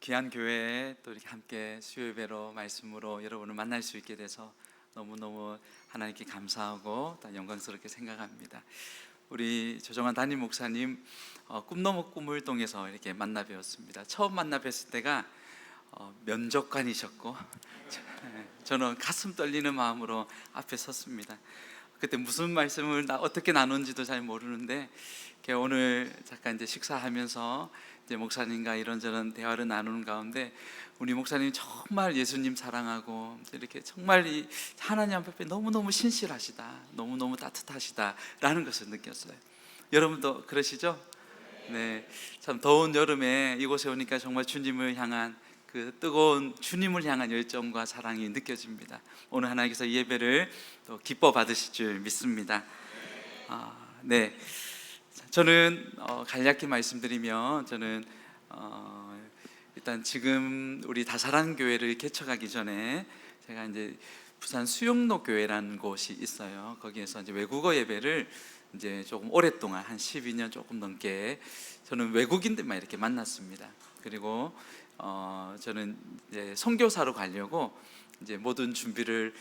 귀한 교회에 또 이렇게 함께 수요 예배로 말씀으로 여러분을 만날 수 있게 돼서 너무너무 하나님께 감사하고 또 영광스럽게 생각합니다. 우리 조정환 담임 목사님 꿈너무 꿈을 통해서 이렇게 만나 뵈었습니다. 처음 만나 뵀을 때가 면접관이셨고 저는 가슴 떨리는 마음으로 앞에 섰습니다. 그때 무슨 말씀을 어떻게 나눈지도 잘 모르는데 오늘 잠깐 이제 식사하면서 이제 목사님과 이런저런 대화를 나누는 가운데 우리 목사님이 정말 예수님 사랑하고 이렇게 정말 이 하나님 앞에 너무너무 신실하시다, 너무너무 따뜻하시다라는 것을 느꼈어요. 여러분도 그러시죠? 네, 참 더운 여름에 이곳에 오니까 정말 주님을 향한 그 뜨거운 주님을 향한 열정과 사랑이 느껴집니다. 오늘 하나님께서 이 예배를 또 기뻐 받으실 줄 믿습니다. 네, 저는 간략히 말씀드리면 저는 일단 지금 우리 다사랑 교회를 개척하기 전에 제가 이제 부산 수영로 교회라는 곳이 있어요. 거기에서 이제 외국어 예배를 이제 조금 오랫동안 한 12년 조금 넘게 저는 외국인들만 이렇게 만났습니다. 그리고 저는 이제 선교사로 가려고 이제 모든 준비를,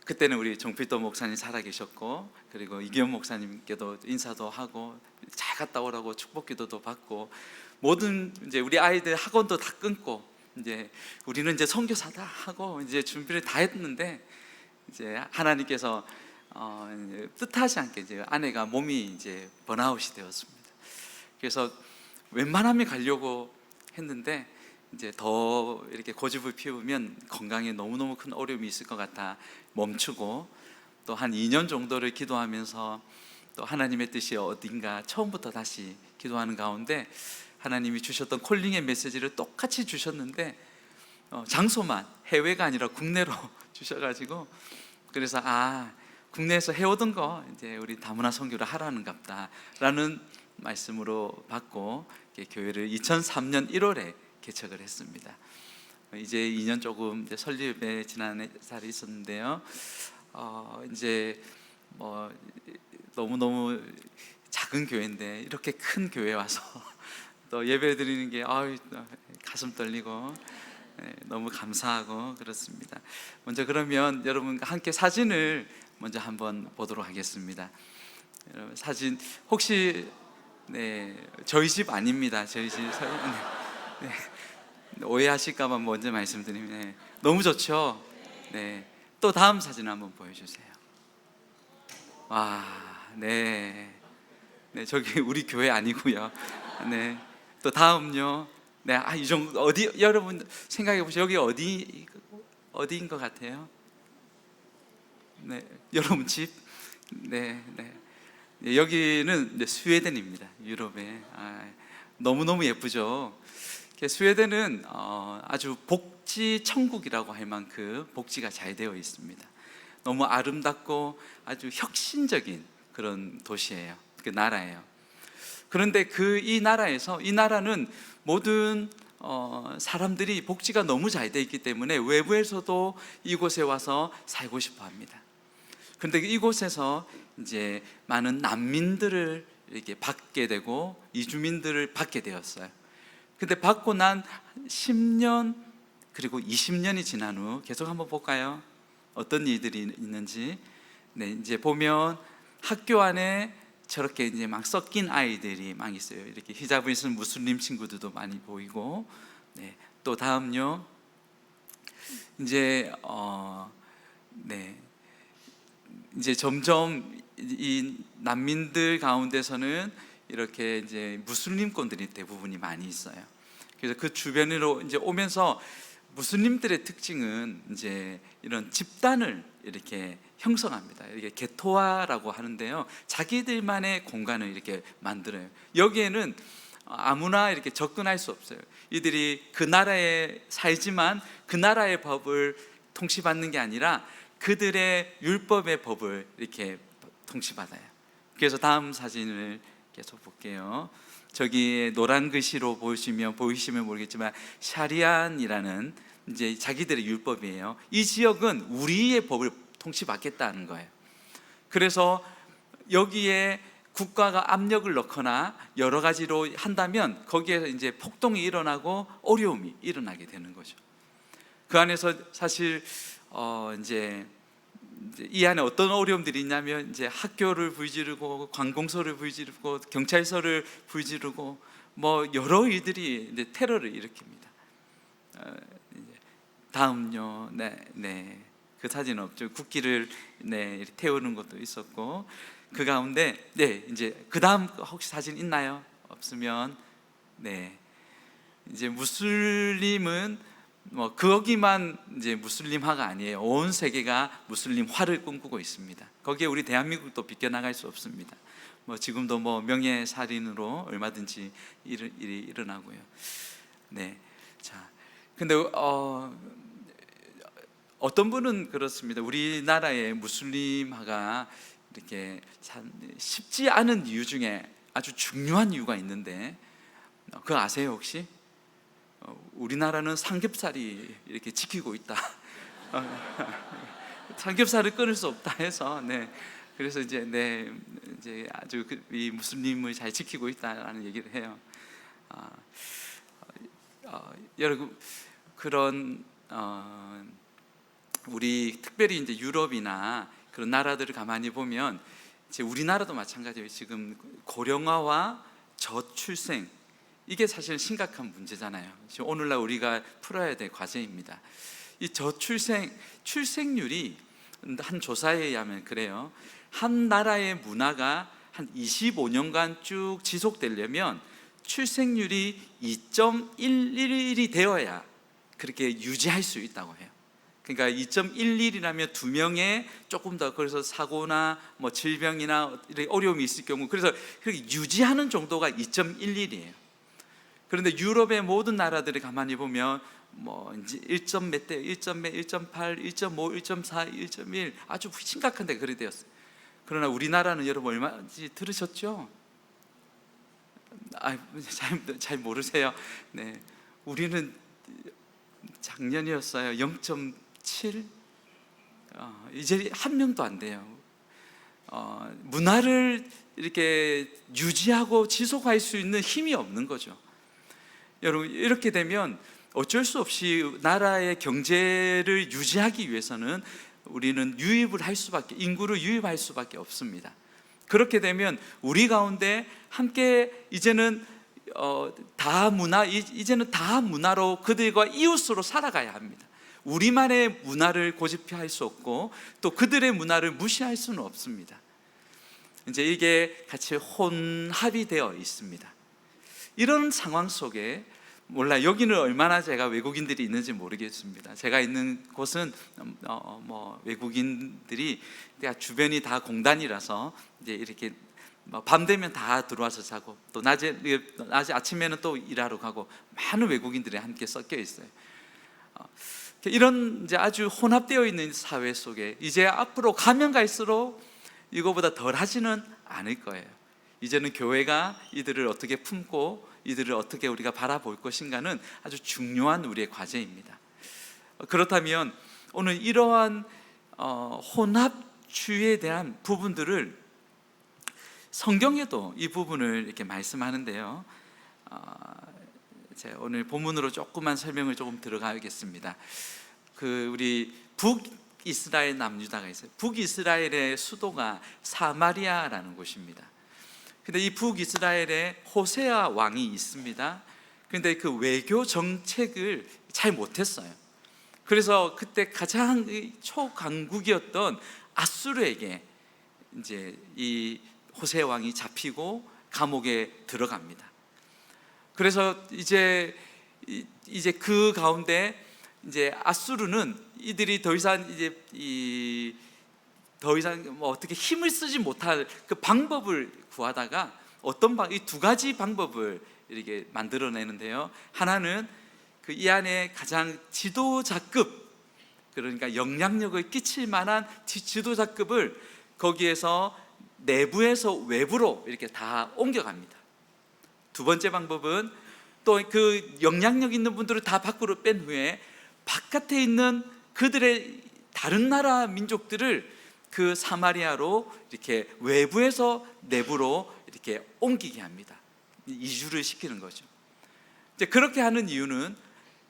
그때는 우리 정필도 목사님 살아계셨고 그리고 이기현 목사님께도 인사도 하고 잘 갔다 오라고 축복기도도 받고 모든 이제 우리 아이들 학원도 다 끊고 이제 우리는 이제 선교사다 하고 이제 준비를 다 했는데 이제 하나님께서 뜻하지 않게 이제 아내가 몸이 이제 번아웃이 되었습니다. 그래서 웬만하면 가려고 했는데 이제 더 이렇게 고집을 피우면 건강에 너무너무 큰 어려움이 있을 것 같아 멈추고 또 한 2년 정도를 기도하면서 또 하나님의 뜻이 어딘가 처음부터 다시 기도하는 가운데 하나님이 주셨던 콜링의 메시지를 똑같이 주셨는데 장소만 해외가 아니라 국내로 주셔가지고 그래서 국내에서 해오던 거 이제 우리 다문화 선교를 하라는갑다라는 말씀으로 받고 교회를 2003년 1월에 개척을 했습니다. 이제 2년 조금 이제 설립에 지난해 살이 있었는데요. 이제 뭐 너무너무 작은 교회인데 이렇게 큰 교회 와서 또 예배 드리는 게 가슴 떨리고 너무 감사하고 그렇습니다. 먼저 그러면 여러분과 함께 사진을 먼저 한번 보도록 하겠습니다. 여러분 사진 혹시 저희 집 아닙니다. 저희 집 네. 오해하실까봐 먼저 말씀드리면 너무 좋죠. 네, 또 다음 사진 한번 보여주세요. 와, 네, 저기 우리 교회 아니고요. 네, 또 다음요. 네, 이 정도 어디 여러분 생각해 보세요. 여기 어디인 것 같아요? 네, 여러분 집. 네. 여기는 스웨덴입니다. 유럽에. 너무너무 예쁘죠. 스웨덴은 아주 복지 천국이라고 할 만큼 복지가 잘 되어 있습니다. 너무 아름답고 아주 혁신적인 그런 도시예요. 그 나라예요. 그런데 이 나라는 모든 사람들이 복지가 너무 잘 되어 있기 때문에 외부에서도 이곳에 와서 살고 싶어 합니다. 그런데 이곳에서 이제 많은 난민들을 이렇게 받게 되고 이주민들을 받게 되었어요. 근데 받고 난 10년 그리고 20년이 지난 후 계속 한번 볼까요? 어떤 일들이 있는지. 네, 이제 보면 학교 안에 저렇게 이제 막 섞인 아이들이 막 있어요. 이렇게 히잡을 쓴 무슬림 친구들도 많이 보이고. 네, 또 다음요. 이제 점점 이 난민들 가운데서는 이렇게 이제 무슬림권들이 대부분이 많이 있어요. 그래서 그 주변으로 이제 오면서 무슬림들의 특징은 이제 이런 집단을 이렇게 형성합니다. 이게 게토화라고 하는데요. 자기들만의 공간을 이렇게 만들어요. 여기에는 아무나 이렇게 접근할 수 없어요. 이들이 그 나라에 살지만 그 나라의 법을 통치받는 게 아니라 그들의 율법의 법을 이렇게 통치받아요. 그래서 다음 사진을 계속 볼게요. 저기 노란 글씨로 보시면 모르겠지만 샤리안이라는 이제 자기들의 율법이에요. 이 지역은 우리의 법을 통치받겠다는 거예요. 그래서 여기에 국가가 압력을 넣거나 여러 가지로 한다면 거기에 이제 폭동이 일어나고 어려움이 일어나게 되는 거죠. 그 안에서 사실 이제 이 안에 어떤 어려움들이 있냐면 이제 학교를 불지르고 관공서를 불지르고 경찰서를 불지르고 뭐 여러 일들이 이제 테러를 일으킵니다. 다음요, 그 사진 없죠. 국기를 태우는 것도 있었고 그 가운데 이제 그 다음 혹시 사진 있나요? 없으면 이제 무슬림은 뭐 거기만 이제 무슬림화가 아니에요. 온 세계가 무슬림화를 꿈꾸고 있습니다. 거기에 우리 대한민국도 비껴나갈 수 없습니다. 뭐 지금도 뭐 명예살인으로 얼마든지 일이 일어나고요. 자, 근데 어떤 분은 그렇습니다. 우리나라의 무슬림화가 이렇게 쉽지 않은 이유 중에 아주 중요한 이유가 있는데 그거 아세요 혹시? 우리나라는 삼겹살이 이렇게 지키고 있다. 삼겹살을 끊을 수 없다 해서 그래서 이제 아주 이 무슬림을 잘 지키고 있다라는 얘기를 해요. 여러분 그런 우리 특별히 이제 유럽이나 그런 나라들을 가만히 보면 이제 우리나라도 마찬가지예요. 지금 고령화와 저출생 이게 사실 심각한 문제잖아요. 지금 오늘날 우리가 풀어야 될 과제입니다. 이 출생률이 한 조사에 의하면 그래요. 한 나라의 문화가 한 25년간 쭉 지속되려면 출생률이 2.11이 되어야 그렇게 유지할 수 있다고 해요. 그러니까 2.11이라면 2명에 조금 더 그래서 사고나 뭐 질병이나 어려움이 있을 경우 그래서 그렇게 유지하는 정도가 2.11이에요. 그런데 유럽의 모든 나라들을 가만히 보면 뭐 이제 1점 몇 대, 1점 몇, 1.8, 1.5, 1.4, 1.1 아주 심각한데 그리 되었어요. 그러나 우리나라는 여러분 얼마인지 들으셨죠? 잘 모르세요. 우리는 작년이었어요. 0.7 이제 한 명도 안 돼요. 문화를 이렇게 유지하고 지속할 수 있는 힘이 없는 거죠. 여러분 이렇게 되면 어쩔 수 없이 나라의 경제를 유지하기 위해서는 우리는 인구를 유입할 수밖에 없습니다. 그렇게 되면 우리 가운데 함께 이제는 이제는 다 문화로 그들과 이웃으로 살아가야 합니다. 우리만의 문화를 고집할 수 없고 또 그들의 문화를 무시할 수는 없습니다. 이제 이게 같이 혼합이 되어 있습니다. 이런 상황 속에 여기는 얼마나 제가 외국인들이 있는지 모르겠습니다. 제가 있는 곳은 뭐 외국인들이 주변이 다 공단이라서 이제 이렇게 밤 되면 다 들어와서 자고 또 낮에 아침에는 또 일하러 가고 많은 외국인들이 함께 섞여 있어요. 이런 이제 아주 혼합되어 있는 사회 속에 이제 앞으로 가면 갈수록 이거보다 덜 하지는 않을 거예요. 이제는 교회가 이들을 어떻게 품고 이들을 어떻게 우리가 바라볼 것인가는 아주 중요한 우리의 과제입니다. 그렇다면 오늘 이러한 혼합주의에 대한 부분들을 성경에도 이 부분을 이렇게 말씀하는데요. 제가 오늘 본문으로 조금만 설명을 조금 들어가겠습니다. 우리 북이스라엘 남유다가 있어요. 북이스라엘의 수도가 사마리아라는 곳입니다. 근데 이 북이스라엘에 호세아 왕이 있습니다. 근데 그 외교 정책을 잘 못했어요. 그래서 그때 가장 초강국이었던 아수르에게 이제 이 호세아 왕이 잡히고 감옥에 들어갑니다. 그래서 이제 그 가운데 이제 아수르는 이들이 더 이상 뭐 어떻게 힘을 쓰지 못할 그 방법을 구하다가 이 두 가지 방법을 이렇게 만들어내는데요. 하나는 이 안에 가장 지도자급, 그러니까 영향력을 끼칠 만한 지도자급을 거기에서 내부에서 외부로 이렇게 다 옮겨갑니다. 두 번째 방법은 또 그 영향력 있는 분들을 다 밖으로 뺀 후에 바깥에 있는 그들의 다른 나라 민족들을 그 사마리아로 이렇게 외부에서 내부로 이렇게 옮기게 합니다. 이주를 시키는 거죠. 이제 그렇게 하는 이유는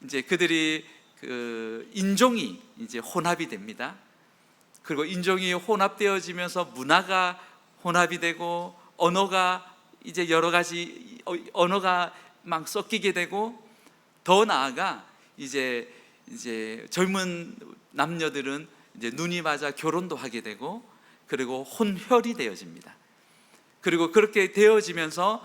이제 그들이 그 인종이 이제 혼합이 됩니다. 그리고 인종이 혼합되어지면서 문화가 혼합이 되고 언어가 이제 여러 가지 언어가 막 섞이게 되고, 더 나아가 이제 젊은 남녀들은 이제 눈이 맞아 결혼도 하게 되고, 그리고 혼혈이 되어집니다. 그리고 그렇게 되어지면서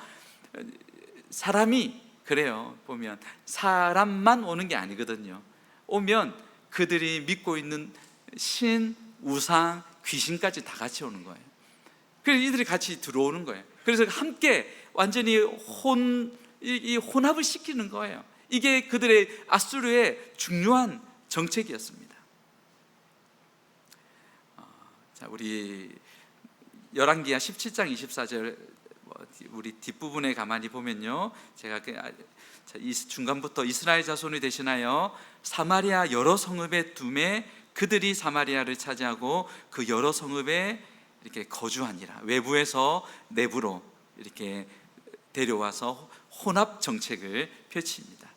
사람이, 그래요, 보면 사람만 오는 게 아니거든요. 오면 그들이 믿고 있는 신, 우상, 귀신까지 다 같이 오는 거예요. 그래서 이들이 같이 들어오는 거예요. 그래서 함께 완전히 혼합을 시키는 거예요. 이게 그들의 아수르의 중요한 정책이었습니다. 자, 우리 열왕기하 17장 24절 우리 뒷부분에 가만히 보면요, 제가 이 중간부터 이스라엘 자손이 대신하여 사마리아 여러 성읍에 두매 그들이 사마리아를 차지하고 그 여러 성읍에 이렇게 거주하니라. 외부에서 내부로 이렇게 데려와서 혼합 정책을 펼칩니다.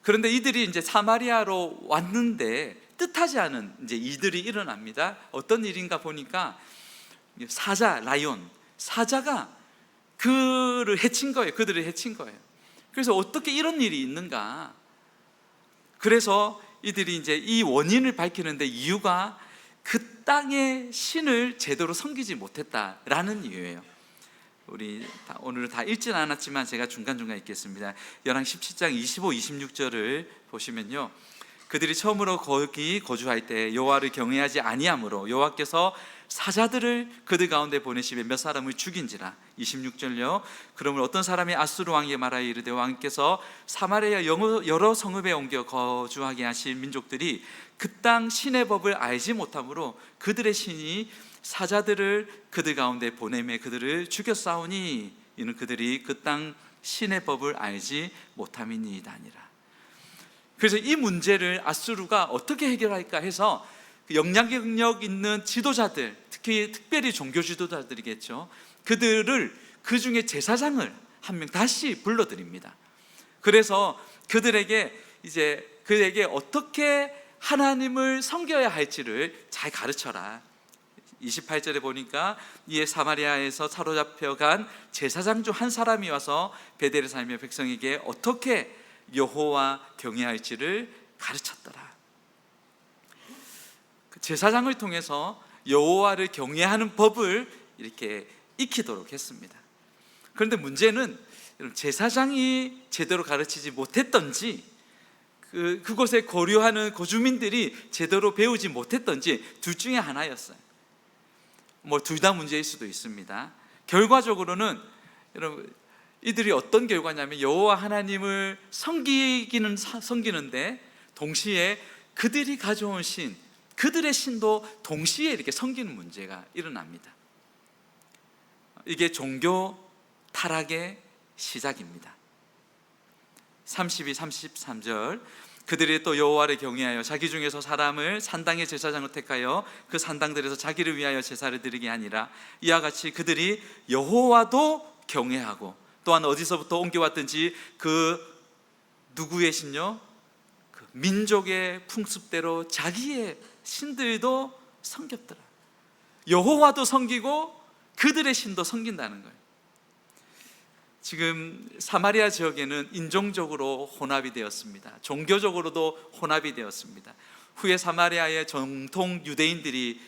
그런데 이들이 이제 사마리아로 왔는데 뜻하지 않은 이제 일들이 일어납니다. 어떤 일인가 보니까 사자, 라이온, 사자가 그를 해친 거예요. 그들을 해친 거예요. 그래서 어떻게 이런 일이 있는가? 그래서 이들이 이제 이 원인을 밝히는데 이유가 그 땅의 신을 제대로 섬기지 못했다라는 이유예요. 우리 오늘 다 읽지는 않았지만 제가 중간중간 읽겠습니다. 열왕 17장 25, 26절을 보시면요, 그들이 처음으로 거기 거주할 때 여호와를 경외하지 아니하므로 여호와께서 사자들을 그들 가운데 보내시며 몇 사람을 죽인지라. 26절요, 그러므로 어떤 사람이 아수르 왕에게 말하여 이르되 왕께서 사마리아 여러 성읍에 옮겨 거주하게 하실 민족들이 그 땅 신의 법을 알지 못하므로 그들의 신이 사자들을 그들 가운데 보내매 그들을 죽였사오니 이는 그들이 그 땅 신의 법을 알지 못함이니이다 아니라. 그래서 이 문제를 아수르가 어떻게 해결할까 해서 영향력 있는 지도자들, 특별히 종교 지도자들이겠죠, 그들을, 그 중에 제사장을 한 명 다시 불러드립니다. 그래서 그들에게 어떻게 하나님을 섬겨야 할지를 잘 가르쳐라. 28절에 보니까 이에 사마리아에서 사로잡혀간 제사장 중 한 사람이 와서 베델에 살며 백성에게 어떻게 여호와 경외할지를 가르쳤더라. 그 제사장을 통해서 여호와를 경외하는 법을 이렇게 익히도록 했습니다. 그런데 문제는 제사장이 제대로 가르치지 못했던지, 그곳에 거류하는 거주민들이 제대로 배우지 못했던지 둘 중에 하나였어요. 둘 다 문제일 수도 있습니다. 결과적으로는 여러분, 이들이 어떤 결과냐면 여호와 하나님을 섬기는데 동시에 그들이 가져온 신, 그들의 신도 동시에 이렇게 섬기는 문제가 일어납니다. 이게 종교 타락의 시작입니다. 32, 33절, 그들이 또 여호와를 경외하여 자기 중에서 사람을 산당의 제사장을 택하여 그 산당들에서 자기를 위하여 제사를 드리게 하니라. 이와 같이 그들이 여호와도 경외하고 또한 어디서부터 옮겨왔든지 그 누구의 신요? 그 민족의 풍습대로 자기의 신들도 섬겼더라. 여호와도 섬기고 그들의 신도 섬긴다는 거예요. 지금 사마리아 지역에는 인종적으로 혼합이 되었습니다. 종교적으로도 혼합이 되었습니다. 후에 사마리아의 정통 유대인들이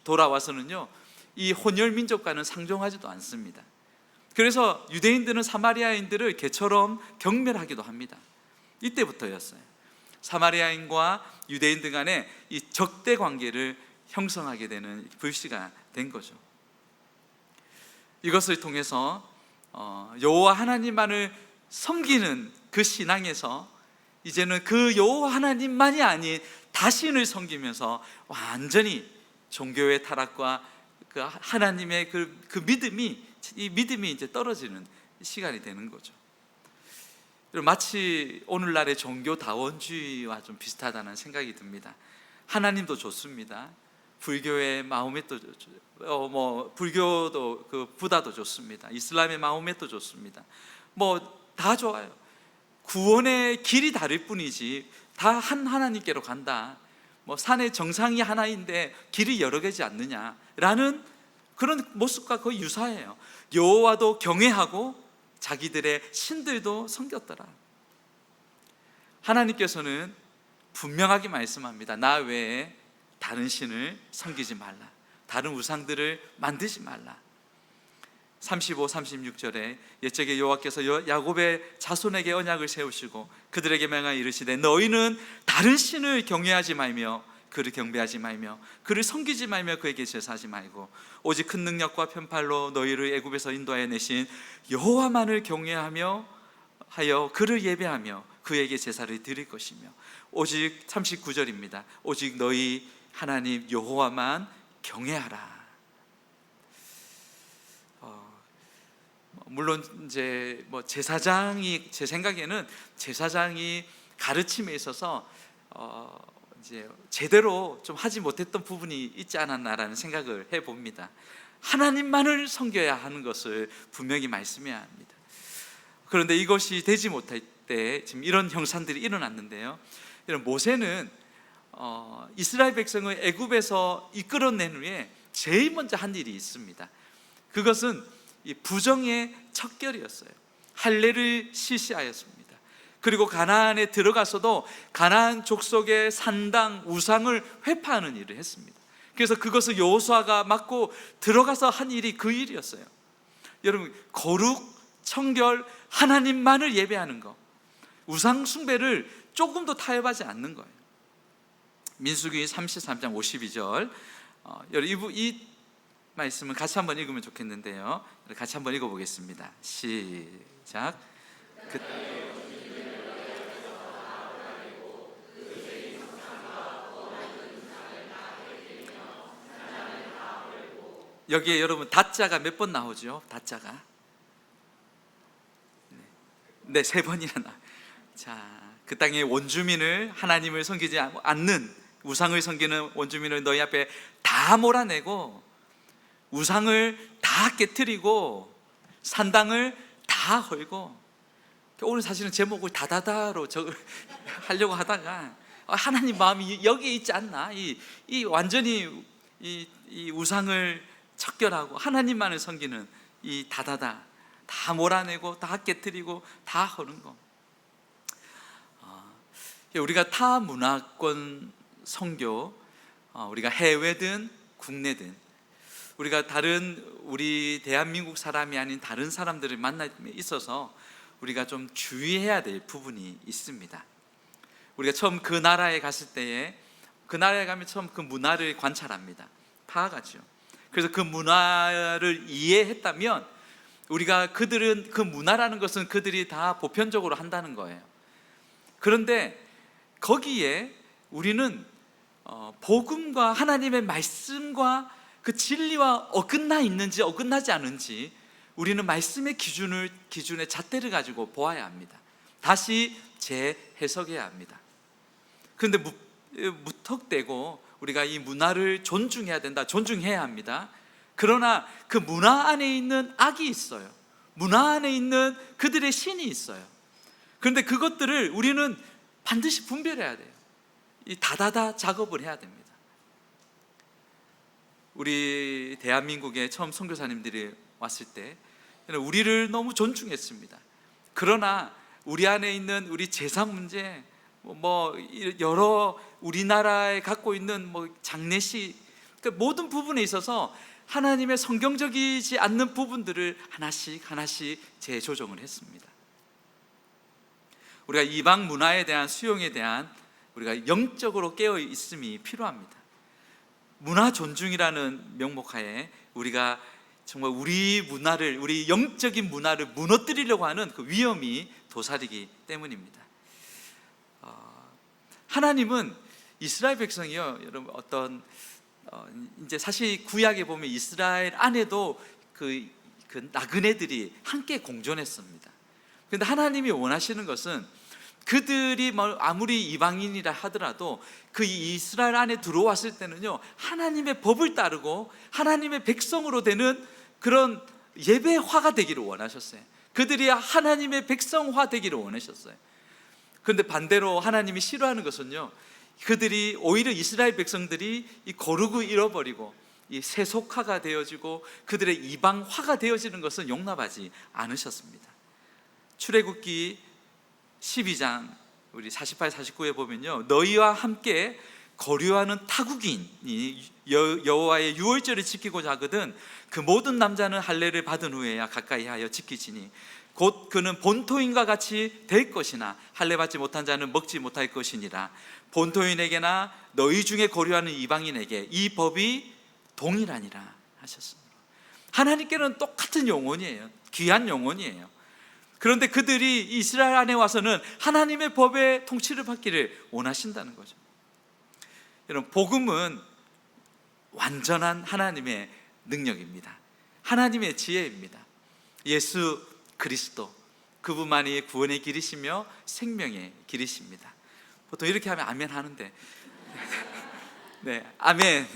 돌아와서는요, 이 혼혈 민족과는 상종하지도 않습니다. 그래서 유대인들은 사마리아인들을 개처럼 경멸하기도 합니다. 이때부터였어요. 사마리아인과 유대인들 간에 이 적대 관계를 형성하게 되는 불씨가 된 거죠. 이것을 통해서 여호와 하나님만을 섬기는 그 신앙에서 이제는 그 여호와 하나님만이 아닌 다신을 섬기면서 완전히 종교의 타락과 그 하나님의 그 믿음이 이제 떨어지는 시간이 되는 거죠. 마치 오늘날의 종교다원주의와 좀 비슷하다는 생각이 듭니다. 하나님도 좋습니다. 불교의 마호메도 불교도 그 부다도 좋습니다. 이슬람의 마호메도 좋습니다. 뭐 다 좋아요. 구원의 길이 다를 뿐이지 다 한 하나님께로 간다. 뭐 산의 정상이 하나인데 길이 여러 개지 않느냐라는 그런 모습과 거의 유사해요. 여호와도 경외하고 자기들의 신들도 섬겼더라. 하나님께서는 분명하게 말씀합니다. 나 외에 다른 신을 섬기지 말라. 다른 우상들을 만들지 말라. 35, 36절에 옛적에 여호와께서 야곱의 자손에게 언약을 세우시고 그들에게 명하여 이르시되 너희는 다른 신을 경외하지 말며 그를 경배하지 말며 그를 섬기지 말며 그에게 제사하지 말고 오직 큰 능력과 편팔로 너희를 애굽에서 인도하여 내신 여호와만을 경외하며 하여 그를 예배하며 그에게 제사를 드릴 것이며 오직 39절입니다. 오직 너희 하나님 여호와만 경외하라. 물론 이제 제사장이 제 생각에는 제사장이 가르침에 있어서 이제 제대로 좀 하지 못했던 부분이 있지 않았나라는 생각을 해봅니다. 하나님만을 섬겨야 하는 것을 분명히 말씀해야 합니다. 그런데 이것이 되지 못할 때 지금 이런 형상들이 일어났는데요. 이런 모세는 이스라엘 백성을 애굽에서 이끌어낸 후에 제일 먼저 한 일이 있습니다. 그것은 이 부정의 척결이었어요. 할례를 실시하였습니다. 그리고 가나안에 들어가서도 가나안 족속의 산당 우상을 회파하는 일을 했습니다. 그래서 그것을 여호수아가 맡고 들어가서 한 일이 그 일이었어요. 여러분, 거룩, 청결, 하나님만을 예배하는 것, 우상 숭배를 조금도 타협하지 않는 거예요. 민수기 33장 52절 여러분 이 말씀은 같이 한번 읽으면 좋겠는데요. 같이 한번 읽어보겠습니다. 시작. 여기에 여러분 다자가 몇 번 나오죠? 다자가 네, 3번이나 나. 자, 그 땅의 원주민을 하나님을 섬기지 않는 우상을 섬기는 원주민을 너희 앞에 다 몰아내고 우상을 다 깨트리고 산당을 다 헐고 오늘 사실은 제목을 다다다로 하려고 하다가 하나님 마음이 여기에 있지 않나 이 완전히 이 우상을 척결하고 하나님만을 섬기는 이 다다다 다 몰아내고 다 깨트리고 다 허는 거. 우리가 타 문화권 선교 우리가 해외든 국내든 우리가 다른 우리 대한민국 사람이 아닌 다른 사람들을 만남에 있어서 우리가 좀 주의해야 될 부분이 있습니다. 우리가 처음 그 나라에 갔을 때에 그 나라에 가면 처음 그 문화를 관찰합니다. 파악하죠. 그래서 그 문화를 이해했다면 우리가 그들은 그 문화라는 것은 그들이 다 보편적으로 한다는 거예요. 그런데 거기에 우리는 복음과 하나님의 말씀과 그 진리와 어긋나 있는지 어긋나지 않은지 우리는 말씀의 기준의 잣대를 가지고 보아야 합니다. 다시 재해석해야 합니다. 그런데 무턱대고 우리가 이 문화를 존중해야 된다, 존중해야 합니다. 그러나 그 문화 안에 있는 악이 있어요. 문화 안에 있는 그들의 신이 있어요. 그런데 그것들을 우리는 반드시 분별해야 돼요. 이 다다다 작업을 해야 됩니다. 우리 대한민국에 처음 선교사님들이 왔을 때 우리를 너무 존중했습니다. 그러나 우리 안에 있는 우리 제사 문제, 여러 우리나라에 갖고 있는 장례식, 그러니까 모든 부분에 있어서 하나님의 성경적이지 않는 부분들을 하나씩 재조정을 했습니다. 우리가 이방 문화에 대한 수용에 대한 우리가 영적으로 깨어 있음이 필요합니다. 문화 존중이라는 명목하에 우리가 정말 우리 문화를, 우리 영적인 문화를 무너뜨리려고 하는 그 위험이 도사리기 때문입니다. 하나님은 이스라엘 백성이요, 여러분 이제 사실 구약에 보면 이스라엘 안에도 그 나그네들이 함께 공존했습니다. 그런데 하나님이 원하시는 것은 그들이 아무리 이방인이라 하더라도 그 이스라엘 안에 들어왔을 때는요, 하나님의 법을 따르고 하나님의 백성으로 되는 그런 예배화가 되기를 원하셨어요. 그들이 하나님의 백성화 되기를 원하셨어요. 그런데 반대로 하나님이 싫어하는 것은요, 그들이 오히려 이스라엘 백성들이 이 거룩을 잃어버리고 이 세속화가 되어지고 그들의 이방화가 되어지는 것은 용납하지 않으셨습니다. 출애굽기 12장 우리 48, 49에 보면요, 너희와 함께 거류하는 타국인이 여호와의 유월절을 지키고자 하거든 그 모든 남자는 할례를 받은 후에야 가까이 하여 지키지니 곧 그는 본토인과 같이 될 것이나 할례 받지 못한 자는 먹지 못할 것이니라. 본토인에게나 너희 중에 거류하는 이방인에게 이 법이 동일하니라 하셨습니다. 하나님께는 똑같은 영혼이에요. 귀한 영혼이에요. 그런데 그들이 이스라엘 안에 와서는 하나님의 법의 통치를 받기를 원하신다는 거죠. 여러분, 복음은 완전한 하나님의 능력입니다. 하나님의 지혜입니다. 예수 그리스도, 그분만이 구원의 길이시며 생명의 길이십니다. 보통 이렇게 하면 아멘 하는데 네, 아멘.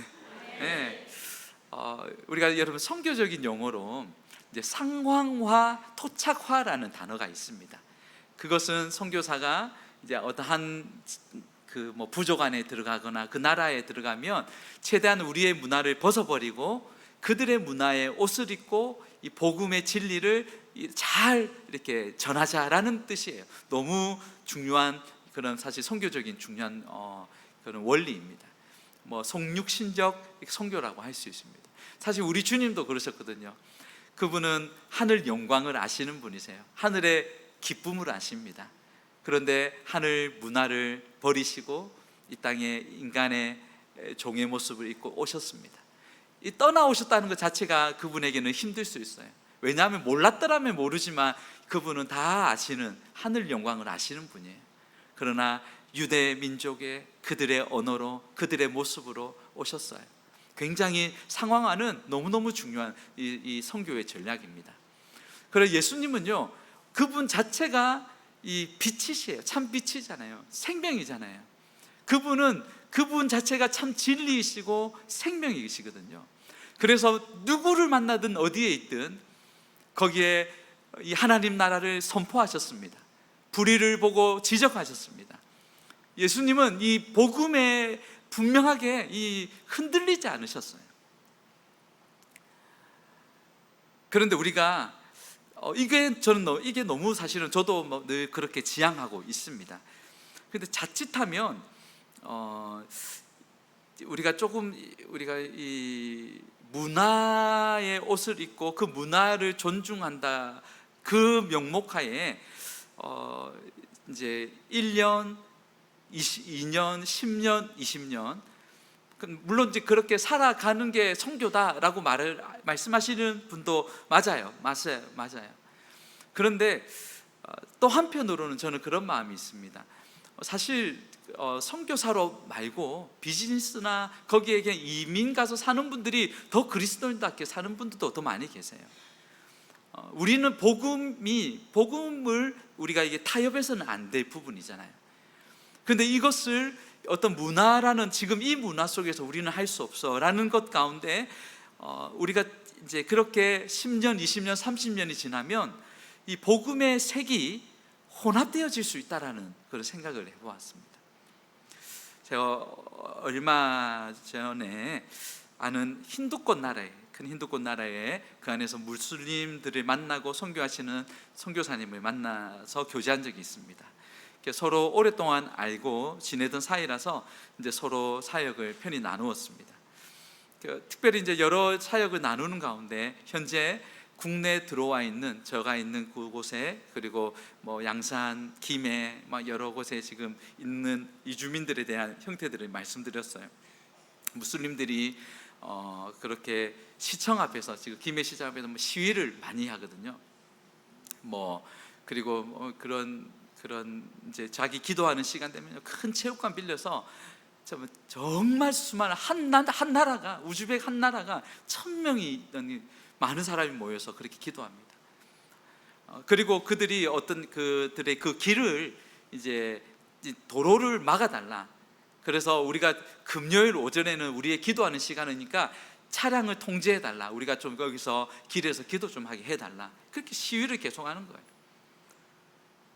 네. 우리가 여러분 선교적인 용어로 이제 상황화, 토착화라는 단어가 있습니다. 그것은 선교사가 이제 어떠한 그 부족 안에 들어가거나 그 나라에 들어가면 최대한 우리의 문화를 벗어버리고 그들의 문화에 옷을 입고 이 복음의 진리를 잘 이렇게 전하자라는 뜻이에요. 너무 중요한 그런 사실 선교적인 중요한 그런 원리입니다. 속육신적 선교라고 할 수 있습니다. 사실 우리 주님도 그러셨거든요. 그분은 하늘 영광을 아시는 분이세요. 하늘의 기쁨을 아십니다. 그런데 하늘 문화를 버리시고 이 땅에 인간의 종의 모습을 입고 오셨습니다. 이 떠나오셨다는 것 자체가 그분에게는 힘들 수 있어요. 왜냐하면 몰랐더라면 모르지만 그분은 다 아시는 하늘 영광을 아시는 분이에요. 그러나 유대 민족의 그들의 언어로 그들의 모습으로 오셨어요. 굉장히 상황화는 너무너무 중요한 이 선교의 전략입니다. 그래서 예수님은요, 그분 자체가 이 빛이시에요. 참 빛이잖아요. 생명이잖아요. 그분은 그분 자체가 참 진리이시고 생명이시거든요. 그래서 누구를 만나든 어디에 있든 거기에 이 하나님 나라를 선포하셨습니다. 불의를 보고 지적하셨습니다. 예수님은 이 복음에 분명하게 흔들리지 않으셨어요. 그런데 우리가 이게 너무 사실은 저도 늘 그렇게 지향하고 있습니다. 그런데 자칫하면 우리가 이 문화의 옷을 입고 그 문화를 존중한다 그 명목하에 이제 1년, 2년, 10년, 20년 물론 이제 그렇게 살아가는 게 선교다라고 말씀하시는 분도 맞아요. 그런데 또 한편으로는 저는 그런 마음이 있습니다. 사실 선교사로 말고 비즈니스나 거기에 그냥 이민 가서 사는 분들이 더 그리스도인답게 사는 분들도 더 많이 계세요. 우리는 복음을 우리가 이게 타협해서는 안 될 부분이잖아요. 그런데 이것을 어떤 문화라는 지금 이 문화 속에서 우리는 할 수 없어라는 것 가운데 우리가 이제 그렇게 10년, 20년, 30년이 지나면 이 복음의 색이 혼합되어질 수 있다라는 그런 생각을 해보았습니다. 제가 얼마 전에 아는 큰 힌두권 나라에 그 안에서 무슬림들을 만나고 선교하시는 선교사님을 만나서 교제한 적이 있습니다. 서로 오랫동안 알고 지내던 사이라서 이제 서로 사역을 편히 나누었습니다. 특별히 이제 여러 사역을 나누는 가운데 현재 국내에 들어와 있는 저가 있는 그곳에 그리고 양산, 김해 여러 곳에 지금 있는 이주민들에 대한 형태들을 말씀드렸어요. 무슬림들이 그렇게 시청 앞에서 지금 김해 시장 앞에서 시위를 많이 하거든요. 그리고 그런 이제 자기 기도하는 시간 되면 큰 체육관 빌려서 정말 수많은 한 나라가 우즈벡 한 나라가 1000명이 많은 사람이 모여서 그렇게 기도합니다. 그리고 그들이 그들의 그 길을 이제 도로를 막아달라. 그래서 우리가 금요일 오전에는 우리의 기도하는 시간이니까 차량을 통제해달라. 우리가 좀 거기서 길에서 기도 좀 하게 해달라. 그렇게 시위를 계속하는 거예요.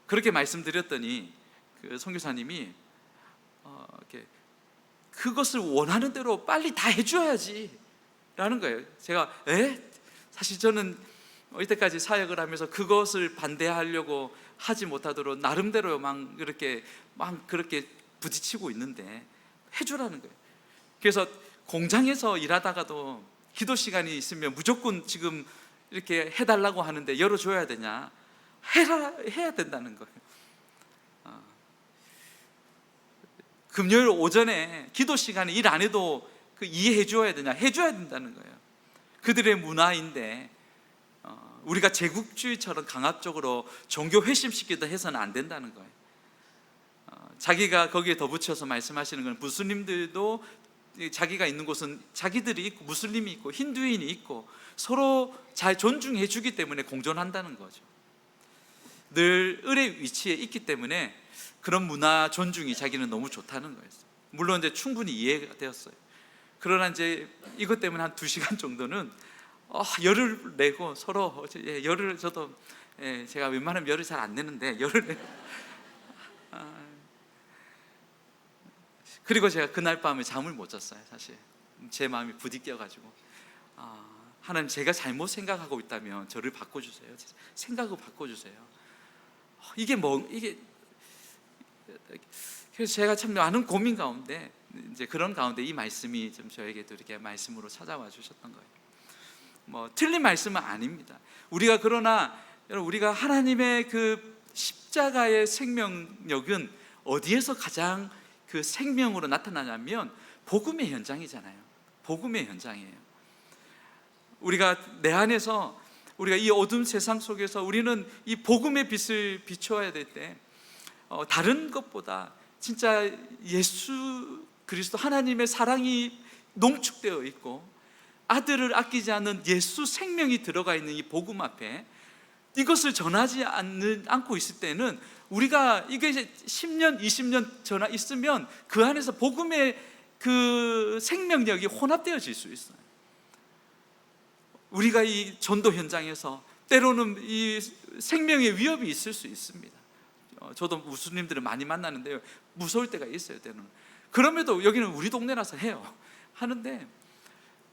그렇게 말씀드렸더니 그 선교사님이 그것을 원하는 대로 빨리 다 해줘야지 라는 거예요. 제가 사실 저는 이때까지 사역을 하면서 그것을 반대하려고 하지 못하도록 나름대로 막 그렇게 부딪히고 있는데 해주라는 거예요. 그래서 공장에서 일하다가도 기도 시간이 있으면 무조건 지금 이렇게 해달라고 하는데 열어줘야 되냐? 해야 된다는 거예요. 금요일 오전에 기도 시간에 일 안 해도 이해해 줘야 되냐? 해줘야 된다는 거예요. 그들의 문화인데 우리가 제국주의처럼 강압적으로 종교 회심시키다 해서는 안 된다는 거예요. 자기가 거기에 덧붙여서 말씀하시는 건 무슬림들도 자기가 있는 곳은 자기들이 있고 무슬림이 있고 힌두인이 있고 서로 잘 존중해 주기 때문에 공존한다는 거죠. 늘 을의 위치에 있기 때문에 그런 문화 존중이 자기는 너무 좋다는 거예요. 물론 이제 충분히 이해가 되었어요. 그러나 이제 이것 때문에 한 2시간 정도는 열을 내고 서로 열을 저도 제가 웬만하면 열을 잘 안 내는데 열을 내고 그리고 제가 그날 밤에 잠을 못 잤어요. 사실 제 마음이 부딪혀가지고 하나님, 제가 잘못 생각하고 있다면 저를 바꿔주세요. 생각을 바꿔주세요. 이게 그래서 제가 참 많은 고민 가운데 이제 그런 가운데 이 말씀이 좀 저에게도 이렇게 말씀으로 찾아와 주셨던 거예요. 뭐 틀린 말씀은 아닙니다. 그러나 여러분, 우리가 하나님의 그 십자가의 생명력은 어디에서 가장 그 생명으로 나타나냐면 복음의 현장이잖아요. 복음의 현장이에요. 우리가 내 안에서 우리가 이 어두운 세상 속에서 우리는 이 복음의 빛을 비추어야 될 때 다른 것보다 진짜 예수 그리스도 하나님의 사랑이 농축되어 있고 아들을 아끼지 않는 예수 생명이 들어가 있는 이 복음 앞에 이것을 전하지 않고 있을 때는 우리가 이게 이제 10년, 20년 전화 있으면 그 안에서 복음의 그 생명력이 혼합되어질 수 있어요. 우리가 이 전도 현장에서 때로는 이 생명의 위협이 있을 수 있습니다. 저도 무슬림들을 많이 만나는데요, 무서울 때가 있어요. 때는 그럼에도 여기는 우리 동네라서 하는데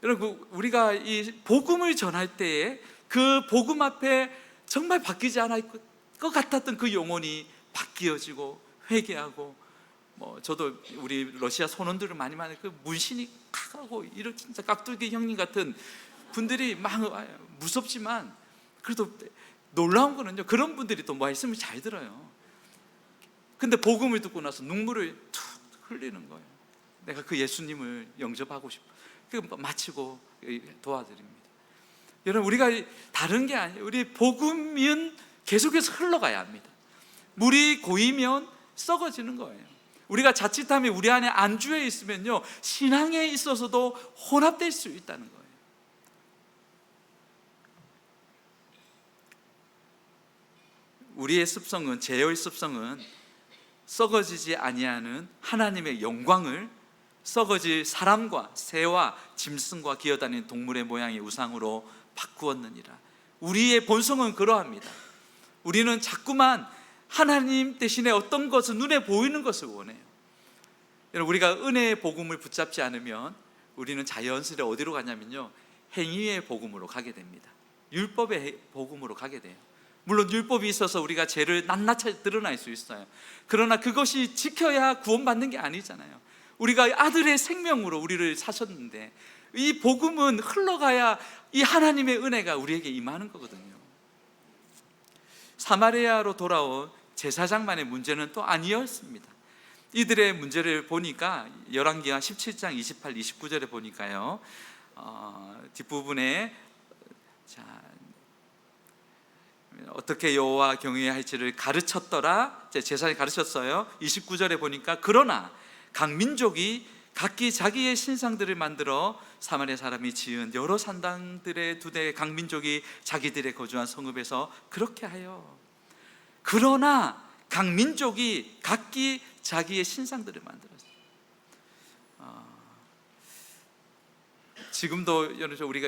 여러분, 우리가 이 복음을 전할 때에 그 복음 앞에 정말 바뀌지 않을 것 같았던 그 영혼이 바뀌어지고 회개하고, 저도 우리 러시아 선원들을 많이 만나요. 그 문신이 하고 이런 진짜 깍두기 형님 같은 분들이 막 무섭지만 그래도 놀라운 거는요, 그런 분들이 또 말씀을 잘 들어요. 근데 복음을 듣고 나서 눈물을 툭 흘리는 거예요. 내가 그 예수님을 영접하고 싶어. 마치고 도와드립니다. 여러분, 우리가 다른 게 아니에요. 우리 복음은 계속해서 흘러가야 합니다. 물이 고이면 썩어지는 거예요. 우리가 자칫하면 우리 안에 안주해 있으면요, 신앙에 있어서도 혼합될 수 있다는 거예요. 우리의 습성은, 죄의 습성은 썩어지지 아니하는 하나님의 영광을 썩어질 사람과 새와 짐승과 기어다니는 동물의 모양의 우상으로 바꾸었느니라. 우리의 본성은 그러합니다. 우리는 자꾸만 하나님 대신에 어떤 것을, 눈에 보이는 것을 원해요. 여러분, 우리가 은혜의 복음을 붙잡지 않으면 우리는 자연스레 어디로 가냐면요, 행위의 복음으로 가게 됩니다. 율법의 복음으로 가게 돼요. 물론 율법이 있어서 우리가 죄를 낱낱이 드러날 수 있어요. 그러나 그것이 지켜야 구원받는 게 아니잖아요. 우리가 아들의 생명으로 우리를 사셨는데 이 복음은 흘러가야 이 하나님의 은혜가 우리에게 임하는 거거든요. 사마리아로 돌아온 제사장만의 문제는 또 아니었습니다. 이들의 문제를 보니까 열왕기하 17장 28, 29절에 보니까요, 뒷부분에 어떻게 여호와 경외해야 할지를 가르쳤더라. 제사장이 가르쳤어요. 29절에 보니까 그러나 각 민족이 각기 자기의 신상들을 만들어 사마리아 사람이 지은 여러 산당들의 두대 각 민족이 자기들의 거주한 성읍에서 그렇게 하여, 그러나 각 민족이 각기 자기의 신상들을 만들었어요. 지금도 우리가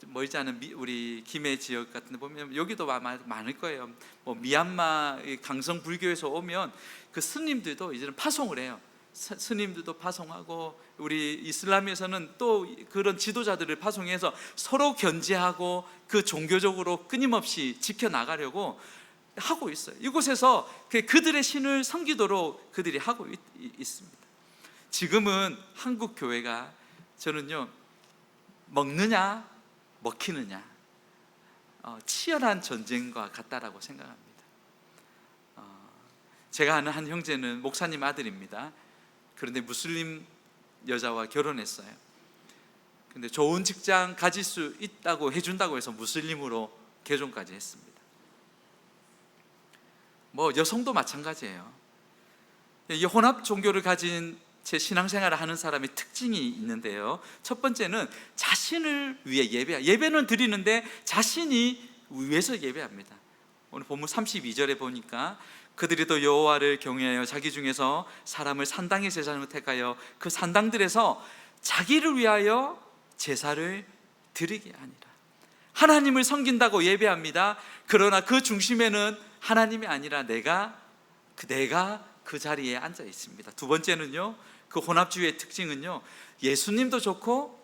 멀지 않은 우리 김해 지역 같은 데 보면 여기도 많을 거예요. 뭐 미얀마 강성 불교에서 오면 그 스님들도 이제는 파송을 해요. 스님들도 파송하고, 우리 이슬람에서는 또 그런 지도자들을 파송해서 서로 견제하고 그 종교적으로 끊임없이 지켜나가려고 하고 있어요. 이곳에서 그들의 신을 섬기도록 그들이 하고 있습니다. 지금은 한국 교회가, 저는요, 먹느냐 먹히느냐 치열한 전쟁과 같다라고 생각합니다. 제가 아는 한 형제는 목사님 아들입니다. 그런데 무슬림 여자와 결혼했어요. 근데 좋은 직장 가질 수 있다고 해준다고 해서 무슬림으로 개종까지 했습니다. 뭐 여성도 마찬가지예요. 이 혼합 종교를 가진 제 신앙생활을 하는 사람의 특징이 있는데요, 첫 번째는 자신을 위해 예배는 드리는데 자신이 위해서 예배합니다. 오늘 본문 32절에 보니까 그들이 또 여호와를 경외하여 자기 중에서 사람을 산당의 제사장을 택하여 그 산당들에서 자기를 위하여 제사를 드리게 하니라. 하나님을 섬긴다고 예배합니다. 그러나 그 중심에는 하나님이 아니라 내가 그 자리에 앉아 있습니다. 두 번째는요, 그 혼합주의의 특징은요, 예수님도 좋고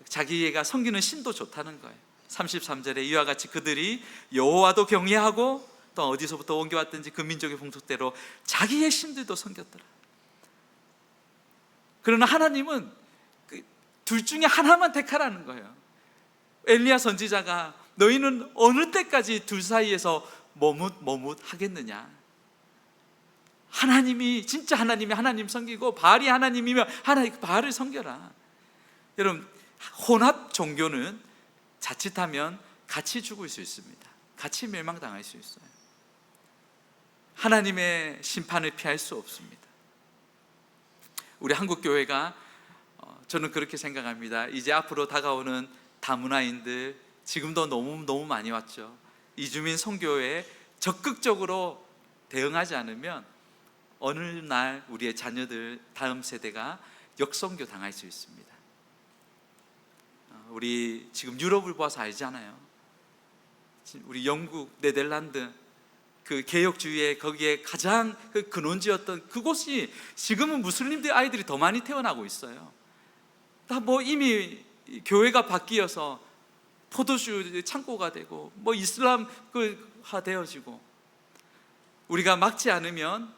자기가 섬기는 신도 좋다는 거예요. 33절에 이와 같이 그들이 여호와도 경외하고 또 어디서부터 옮겨왔든지 그 민족의 풍속대로 자기의 신들도 섬겼더라. 그러나 하나님은 둘 중에 하나만 택하라는 거예요. 엘리야 선지자가 너희는 어느 때까지 둘 사이에서 머뭇 하겠느냐. 하나님이 진짜 하나님 섬기고 바알이 하나님이면 바알을 섬겨라. 여러분, 혼합 종교는 자칫하면 같이 죽을 수 있습니다. 같이 멸망당할 수 있어요. 하나님의 심판을 피할 수 없습니다. 우리 한국 교회가 저는 그렇게 생각합니다. 이제 앞으로 다가오는 다문화인들, 지금도 너무 많이 왔죠. 이주민 선교에 적극적으로 대응하지 않으면 어느 날 우리의 자녀들, 다음 세대가 역선교 당할 수 있습니다. 우리 지금 유럽을 봐서 알잖아요. 우리 영국, 네덜란드 그 개혁주의의 거기에 가장 그 근원지였던 그곳이 지금은 무슬림들 아이들이 더 많이 태어나고 있어요. 다 뭐 이미 교회가 바뀌어서 포도주 창고가 되고 뭐 이슬람화 되어지고, 우리가 막지 않으면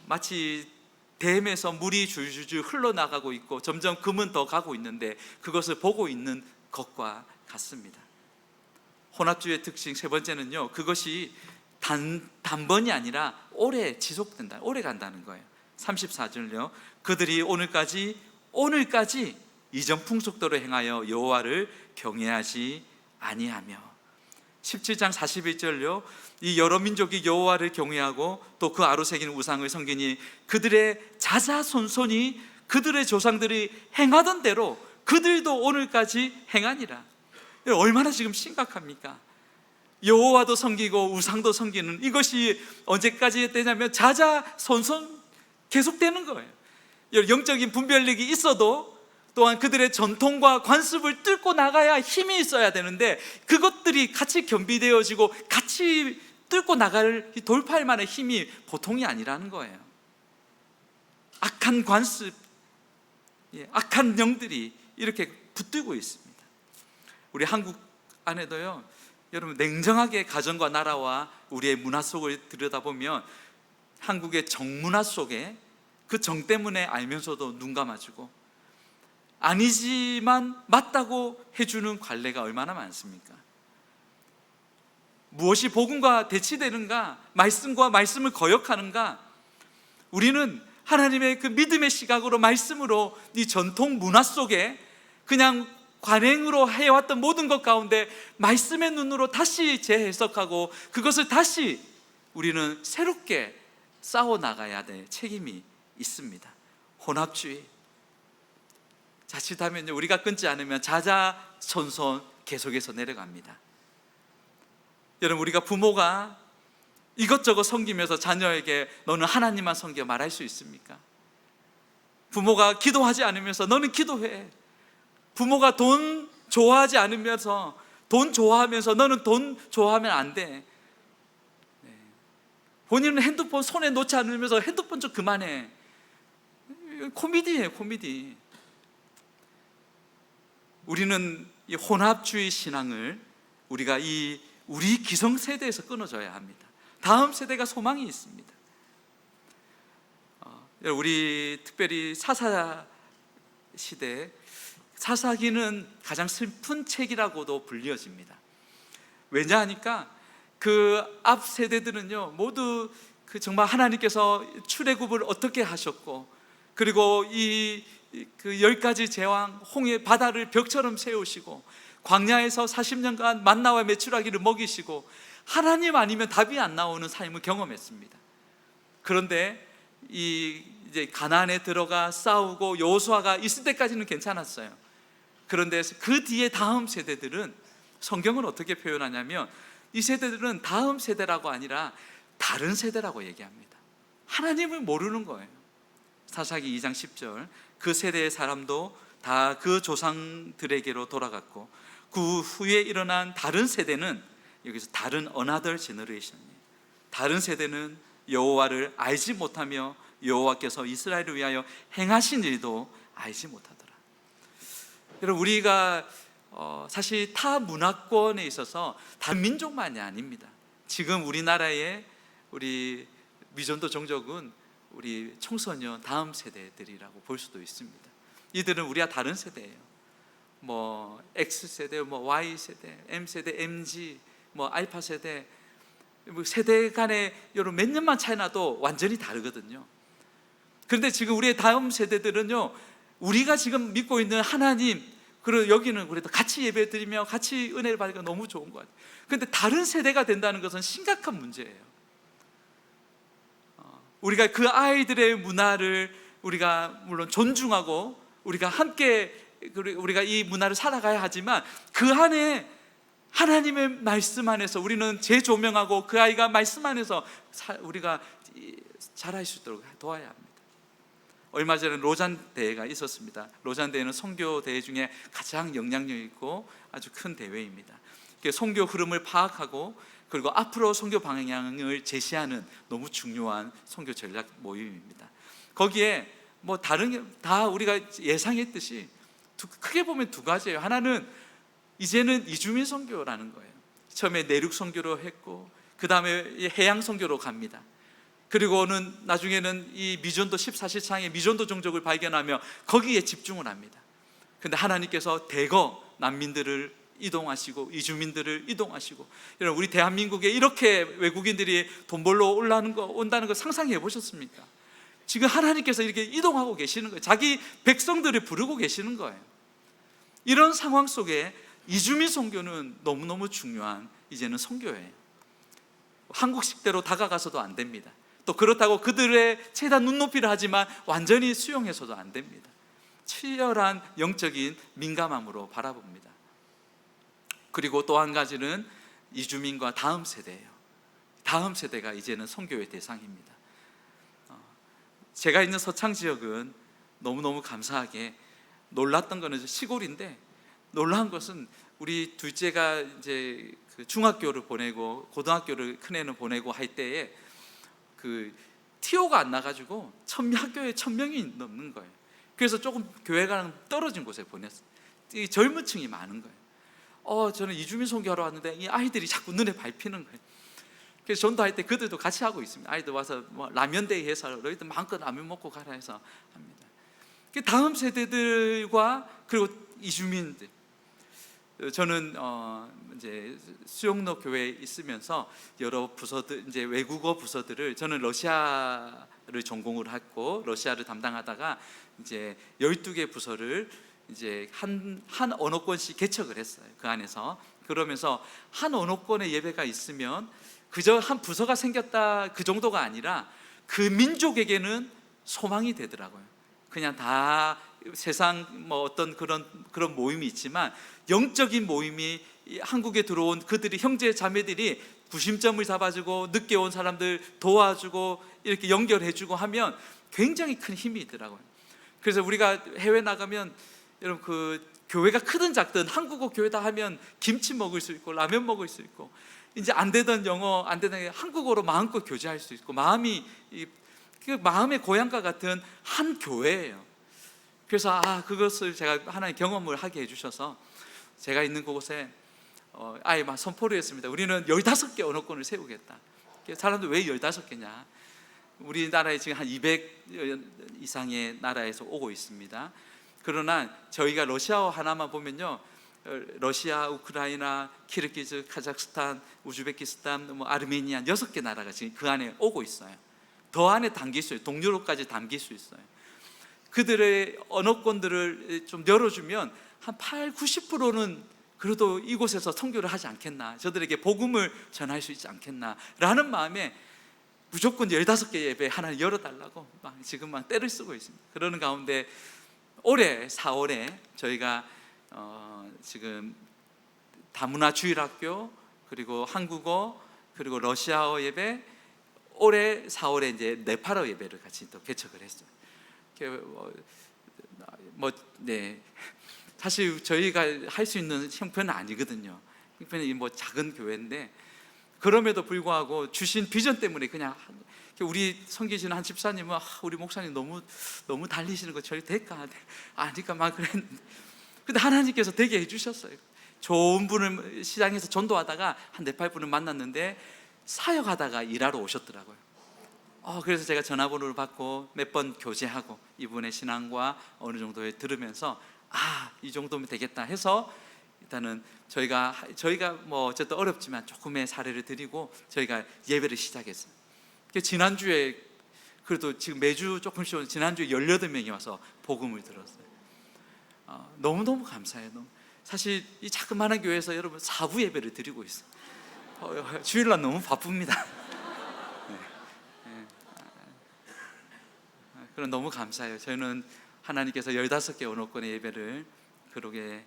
마치 댐에서 물이 줄줄줄 흘러나가고 있고 점점 금은 더 가고 있는데 그것을 보고 있는 것과 같습니다. 혼합주의의 특징 세 번째는요, 그것이 단번이 아니라 오래 지속된다, 오래 간다는 거예요. 34절요, 그들이 오늘까지 이전 풍속대로 행하여 여호와를 경외하지 아니하며. 17장 41절요, 이 여러 민족이 여호와를 경외하고 또 그 아로 새긴 우상을 섬기니 그들의 자자손손이 그들의 조상들이 행하던 대로 그들도 오늘까지 행하니라. 얼마나 지금 심각합니까? 여호와도 섬기고 우상도 섬기는 이것이 언제까지 되냐면 자자손손 계속되는 거예요. 영적인 분별력이 있어도 또한 그들의 전통과 관습을 뚫고 나가야 힘이 있어야 되는데 그것들이 같이 겸비되어지고 같이 뚫고 돌파할 만한 힘이 보통이 아니라는 거예요. 악한 관습, 악한 영들이 이렇게 붙들고 있습니다. 우리 한국 안에도요, 여러분 냉정하게 가정과 나라와 우리의 문화 속을 들여다보면 한국의 정문화 속에 그 정 때문에 알면서도 눈 감아주고 아니지만 맞다고 해주는 관례가 얼마나 많습니까? 무엇이 복음과 대치되는가? 말씀과 말씀을 거역하는가? 우리는 하나님의 그 믿음의 시각으로, 말씀으로 이 전통 문화 속에 그냥 관행으로 해왔던 모든 것 가운데 말씀의 눈으로 다시 재해석하고 그것을 다시 우리는 새롭게 싸워나가야 될 책임이 있습니다. 혼합주의, 자칫하면 우리가 끊지 않으면 자자손손 계속해서 내려갑니다. 여러분, 우리가 부모가 이것저것 섬기면서 자녀에게 너는 하나님만 섬겨 말할 수 있습니까? 부모가 기도하지 않으면서 너는 기도해. 부모가 돈 좋아하지 않으면서 돈 좋아하면서 너는 돈 좋아하면 안 돼. 본인은 핸드폰 손에 놓지 않으면서 핸드폰 좀 그만해. 코미디예요, 코미디. 우리는 이 혼합주의 신앙을 우리 기성세대에서 끊어줘야 합니다. 다음 세대가 소망이 있습니다. 우리 특별히 사사 시대, 사사기는 가장 슬픈 책이라고도 불리어집니다. 왜냐하니까 그 앞 세대들은요 모두 정말 하나님께서 출애굽을 어떻게 하셨고, 그리고 그 10가지 제왕 홍해 바다를 벽처럼 세우시고 광야에서 40년간 만나와 메추라기를 먹이시고 하나님 아니면 답이 안 나오는 삶을 경험했습니다. 그런데 이제 가나안에 들어가 싸우고 여호수아가 있을 때까지는 괜찮았어요. 그런데 그 뒤에 다음 세대들은 성경은 어떻게 표현하냐면, 이 세대들은 다음 세대라고 아니라 다른 세대라고 얘기합니다. 하나님을 모르는 거예요. 사사기 2장 10절, 그 세대의 사람도 다 그 조상들에게로 돌아갔고 그 후에 일어난 다른 세대는, 여기서 다른 another generation이에요. 다른 세대는 여호와를 알지 못하며 여호와께서 이스라엘을 위하여 행하신 일도 알지 못하더라. 여러분, 우리가 사실 타 문화권에 있어서 다른 민족만이 아닙니다. 지금 우리나라의 우리 미전도 종족은 우리 청소년 다음 세대들이라고 볼 수도 있습니다. 이들은 우리와 다른 세대예요. 뭐 X세대, 뭐 Y세대, M세대, MG, 뭐 알파 세대, 세대 간에 여러분 몇 년만 차이 나도 완전히 다르거든요. 그런데 지금 우리의 다음 세대들은요, 우리가 지금 믿고 있는 하나님, 그리고 여기는 그래도 같이 예배 드리며 같이 은혜를 받으니까 너무 좋은 것 같아요. 그런데 다른 세대가 된다는 것은 심각한 문제예요. 우리가 그 아이들의 문화를 우리가 물론 존중하고 우리가 함께 우리가 이 문화를 살아가야 하지만, 그 안에 하나님의 말씀 안에서 우리는 재조명하고 그 아이가 말씀 안에서 우리가 자랄 수 있도록 도와야 합니다. 얼마 전에 로잔 대회가 있었습니다. 로잔 대회는 선교 대회 중에 가장 영향력 있고 아주 큰 대회입니다. 선교 흐름을 파악하고 그리고 앞으로 선교 방향을 제시하는 너무 중요한 선교 전략 모임입니다. 거기에 뭐 다른 다 우리가 예상했듯이 크게 보면 두 가지예요. 하나는 이제는 이주민 선교라는 거예요. 처음에 내륙 선교로 했고 그 다음에 해양 선교로 갑니다. 그리고는 나중에는 이 미전도 14시창의 미전도 종족을 발견하며 거기에 집중을 합니다. 그런데 하나님께서 대거 난민들을 이동하시고 이주민들을 이동하시고, 여러분 우리 대한민국에 이렇게 외국인들이 돈 벌러 온다는 거 상상해 보셨습니까? 지금 하나님께서 이렇게 이동하고 계시는 거예요. 자기 백성들을 부르고 계시는 거예요. 이런 상황 속에 이주민 선교는 너무너무 중요한 이제는 선교예요. 한국식대로 다가가서도 안 됩니다. 또 그렇다고 그들의 최대한 눈높이를 하지만 완전히 수용해서도 안 됩니다. 치열한 영적인 민감함으로 바라봅니다. 그리고 또 한 가지는 이주민과 다음 세대예요. 다음 세대가 이제는 선교의 대상입니다. 제가 있는 서창 지역은 너무너무 감사하게 놀랐던 거는 시골인데, 놀라운 것은 우리 둘째가 이제 그 중학교를 보내고 고등학교를 큰애는 보내고 할 때에 그 티오가 안 나가지고 학교에 1000명이 넘는 거예요. 그래서 조금 교회가 떨어진 곳에 보냈어요. 이 젊은 층이 많은 거예요. 저는 이주민 선교하러 왔는데 이 아이들이 자꾸 눈에 밟히는 거예요. 그래서 전도할 때 그들도 같이 하고 있습니다. 아이들 와서 뭐 라면 데이 해서 너희들 마음껏 라면 먹고 가라 해서 합니다. 다음 세대들과 그리고 이주민들, 저는 이제 수영로 교회에 있으면서 여러 부서들, 이제 외국어 부서들을, 저는 러시아를 전공을 했고 러시아를 담당하다가 이제 12개 부서를 이제 한 언어권씩 개척을 했어요. 그 안에서. 그러면서 한 언어권의 예배가 있으면 그저 한 부서가 생겼다 그 정도가 아니라 그 민족에게는 소망이 되더라고요. 그냥 다 세상 뭐 어떤 그런 모임이 있지만 영적인 모임이 한국에 들어온 그들이 형제 자매들이 구심점을 잡아주고 늦게 온 사람들 도와주고 이렇게 연결해주고 하면 굉장히 큰 힘이 있더라고요. 그래서 우리가 해외 나가면 여러분 그 교회가 크든 작든 한국어 교회다 하면 김치 먹을 수 있고 라면 먹을 수 있고 이제 안 되던 영어 안 되던 한국어로 마음껏 교제할 수 있고 마음이 그 마음의 고향과 같은 한 교회예요. 그래서 그것을 제가 하나님 경험을 하게 해주셔서 제가 있는 그곳에 아예 막 선포를 했습니다. 우리는 15개 언어권을 세우겠다. 사람들 왜 15개냐? 우리나라에 지금 한 200 이상의 나라에서 오고 있습니다. 그러나 저희가 러시아어 하나만 보면요, 러시아, 우크라이나, 키르기즈, 카자흐스탄, 우즈베키스탄, 아르메니아 6개 나라가 지금 그 안에 오고 있어요. 더 안에 담길 수 있어요. 동유럽까지 담길 수 있어요. 그들의 언어권들을 좀 열어주면 한 80-90%는 그래도 이곳에서 선교를 하지 않겠나, 저들에게 복음을 전할 수 있지 않겠나 라는 마음에 무조건 15개 예배 하나를 열어달라고 지금 막 때를 쓰고 있습니다. 그러는 가운데 올해 4월에 저희가 지금 다문화 주일학교, 그리고 한국어, 그리고 러시아어 예배, 올해 4월에 이제 네팔어 예배를 같이 또 개척을 했어요. 사실 저희가 할 수 있는 형편은 아니거든요. 형편이 작은 교회인데, 그럼에도 불구하고 주신 비전 때문에 그냥 우리 섬기시는 한 집사님은 우리 목사님 너무 달리시는 거 저희 될까? 아니까 막 그랬는데, 근데 하나님께서 되게 해주셨어요. 좋은 분을 시장에서 전도하다가 한 네팔 분을 만났는데 사역하다가 일하러 오셨더라고요. 그래서 제가 전화번호를 받고 몇 번 교제하고 이분의 신앙과 어느 정도에 들으면서 이 정도면 되겠다 해서 일단은 저희가 어쨌든 어렵지만 조금의 사례를 드리고 저희가 예배를 시작했어요. 지난주에 그래도 지금 매주 조금씩 오는, 지난주에 18명이 와서 복음을 들었어요. 너무너무 감사해요. 사실 이 자그마한 교회에서 여러분 4부 예배를 드리고 있어요. 주일날 너무 바쁩니다. 그럼 너무 감사해요. 저희는 하나님께서 15개 언어권의 예배를 그러게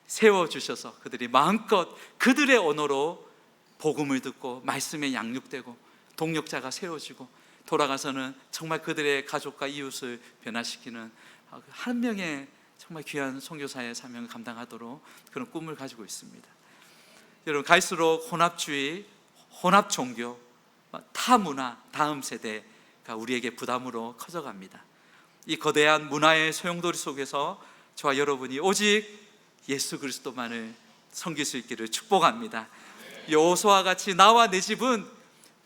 세워주셔서 그들이 마음껏 그들의 언어로 복음을 듣고 말씀에 양육되고 동력자가 세워지고 돌아가서는 정말 그들의 가족과 이웃을 변화시키는 한 명의 정말 귀한 선교사의 사명을 감당하도록 그런 꿈을 가지고 있습니다. 여러분, 갈수록 혼합주의, 혼합종교, 타문화, 다음 세대가 우리에게 부담으로 커져갑니다. 이 거대한 문화의 소용돌이 속에서 저와 여러분이 오직 예수 그리스도만을 섬길 수 있기를 축복합니다. 여호수아와 같이 나와 내 집은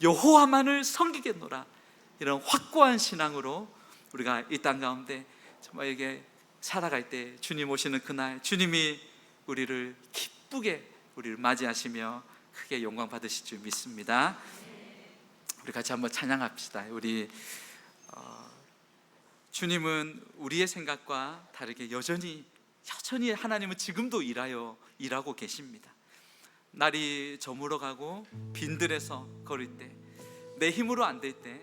여호와만을 섬기겠노라, 이런 확고한 신앙으로 우리가 이 땅 가운데 정말 이게 살아갈 때 주님 오시는 그날 주님이 우리를 기쁘게 우리를 맞이하시며 크게 영광 받으실 줄 믿습니다. 우리 같이 한번 찬양합시다. 우리 주님은 우리의 생각과 다르게 여전히 하나님은 지금도 일하고 계십니다. 날이 저물어가고 빈들에서 걸을 때, 내 힘으로 안 될 때,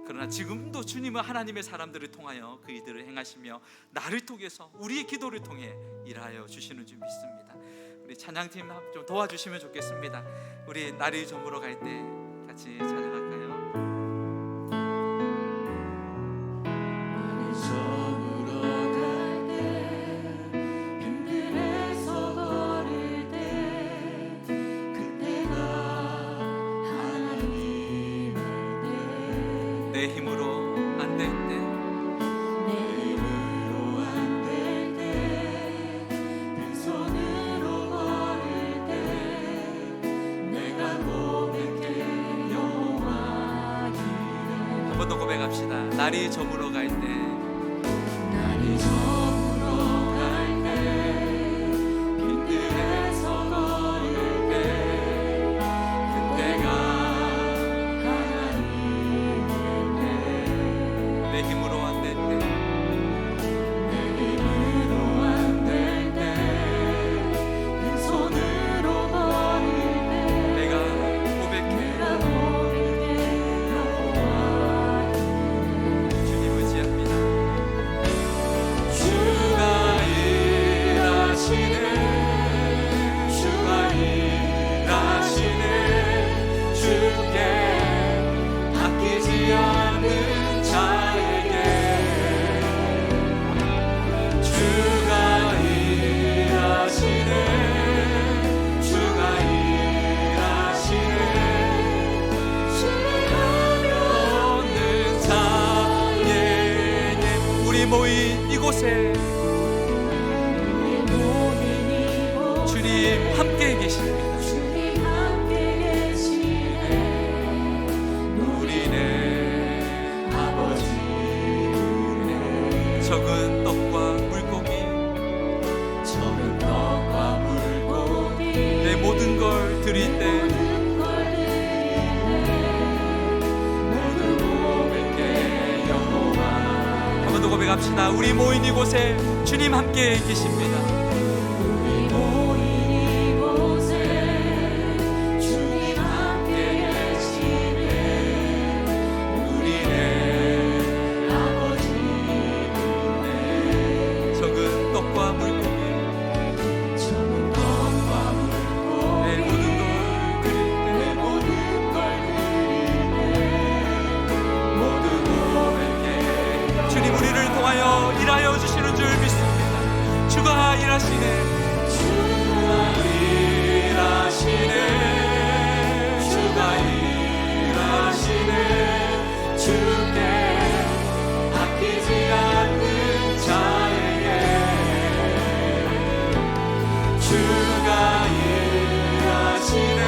그러나 지금도 주님은 하나님의 사람들을 통하여 그 일들을 행하시며 나를 통해서 우리의 기도를 통해 일하여 주시는 줄 믿습니다. 우리 찬양팀 좀 도와주시면 좋겠습니다. 우리 날이 저물어 갈 때 같이 찬양할까요? 내 힘으로 안 될 때, 빈손으로 걸을 때, 내가 고백해 여호와 이름. 한 번 더 고백합시다. 날이 저물어 갈 때, 날이 저물어 갈 때, 빈들에서 걸을 때, 그때가 내 힘으로 안 될 때, 내 힘으로 안 될 때, 빈손으로 걸을 때, 내가 고백해 여호와 주님 의지합니다. 주가 일하시네, 주가 일하시네. 우리 모인 이곳에 주님 함께 계십니다. 우리네 아버지네. 적은 떡과 물고기, 내 모든 걸 드릴 때 한 번 더 고백합시다. 우리 모인 이곳에 주님 함께 계십니다. 일하여 주시는 줄 믿습니다. 주가 일하시네. 주가 일하시네. 주가 일하시네. 주께 아끼지 않는 자에게 주가 일하시네.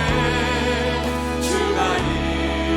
주가 일하시네.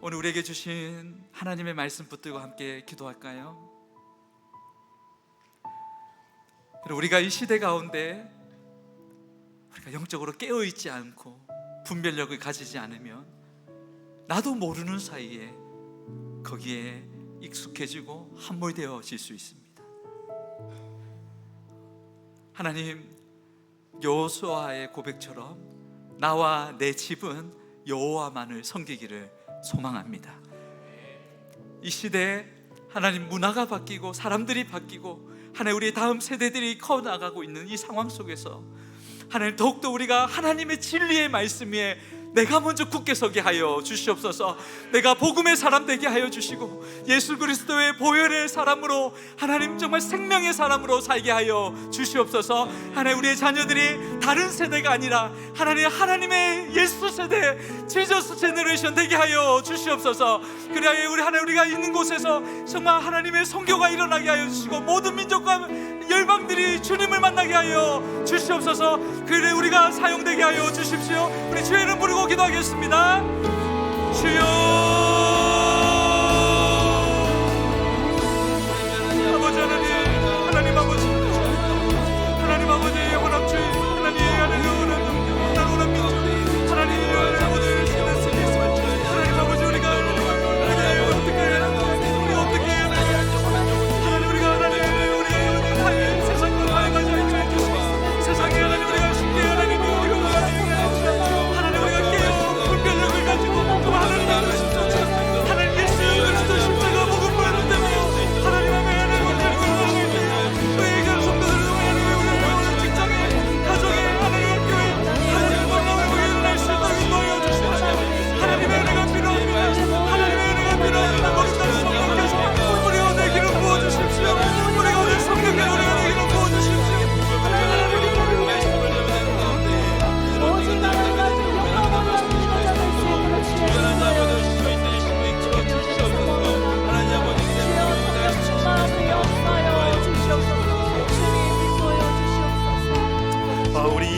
오늘 우리에게 주신 하나님의 말씀 붙들고 함께 기도할까요? 우리가 이 시대 가운데 우리가 영적으로 깨어있지 않고 분별력을 가지지 않으면 나도 모르는 사이에 거기에 익숙해지고 함몰되어질 수 있습니다. 하나님, 여호수아의 고백처럼 나와 내 집은 여호와만을 섬기기를 소망합니다. 이 시대에 하나님, 문화가 바뀌고 사람들이 바뀌고 하나님, 우리의 다음 세대들이 커나가고 있는 이 상황 속에서 하나님, 더욱더 우리가 하나님의 진리의 말씀 위에 내가 먼저 굳게 서게 하여 주시옵소서. 내가 복음의 사람 되게 하여 주시고 예수 그리스도의 보혈의 사람으로 하나님, 정말 생명의 사람으로 살게 하여 주시옵소서. 하나님, 우리의 자녀들이 다른 세대가 아니라 하나님의 예수 세대, 지저스 제너레이션 되게 하여 주시옵소서. 그래야 우리 하나님, 우리가 있는 곳에서 정말 하나님의 선교가 일어나게 하여 주시고 모든 민족과 열방들이 주님을 만나게 하여 주시옵소서. 그래 우리가 사용되게 하여 주십시오. 우리 주의 이름 부르고 기도하겠습니다. 주여, 아버지 하나님,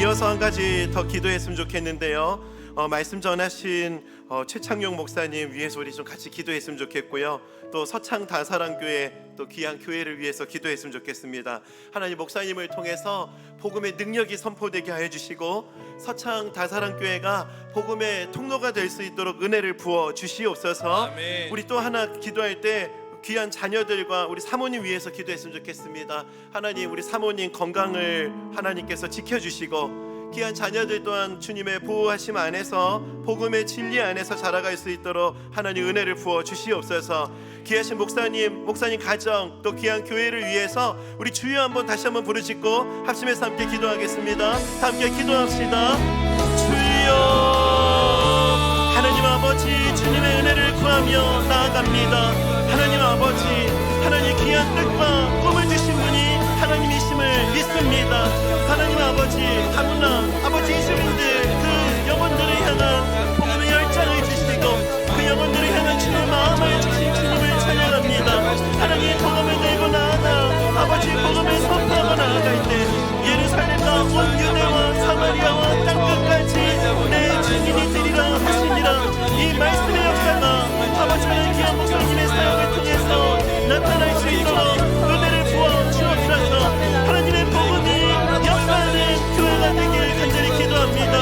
이어서 한 가지 더 기도했으면 좋겠는데요. 말씀 전하신 최창용 목사님 위해서 우리 좀 같이 기도했으면 좋겠고요. 또 서창 다사랑교회 또 귀한 교회를 위해서 기도했으면 좋겠습니다. 하나님 목사님을 통해서 복음의 능력이 선포되게 하여 주시고 서창 다사랑교회가 복음의 통로가 될 수 있도록 은혜를 부어 주시옵소서. 아멘. 우리 또 하나 기도할 때 귀한 자녀들과 우리 사모님 위해서 기도했으면 좋겠습니다. 하나님 우리 사모님 건강을 하나님께서 지켜주시고 귀한 자녀들 또한 주님의 보호하심 안에서 복음의 진리 안에서 자라갈 수 있도록 하나님 은혜를 부어 주시옵소서. 귀하신 목사님 가정 또 귀한 교회를 위해서 우리 주여 한번 다시 한번 부르짖고 합심해서 함께 기도하겠습니다. 함께 기도합시다. 주여 하나님 아버지 주님의 은혜를 구하며 나아갑니다. 하나님 아버지 하나님 귀한 뜻과 꿈을 주신 분이 하나님이심을 믿습니다. 하나님 아버지 하물라 아버지 이주민들 그 영혼들을 향한 복음의 열정을 주시고 그 영혼들을 향한 주의 마음을 주신 주님을 찬양합니다. 하나님 복음을 들고 나아가 아버지 복음을 선포하고 나아갈 때 예루살렘과 온 유대와 사마리아와 땅끝까지 내 증인이 되리라 하시니라. 이 말씀의 역사가 아버지는 귀한 목사님의 사역을 통해서 나타날 수 있도록 은혜를 부어 주옵소서. 하나님의 복음이 역사하는 교회가 되길 간절히 기도합니다.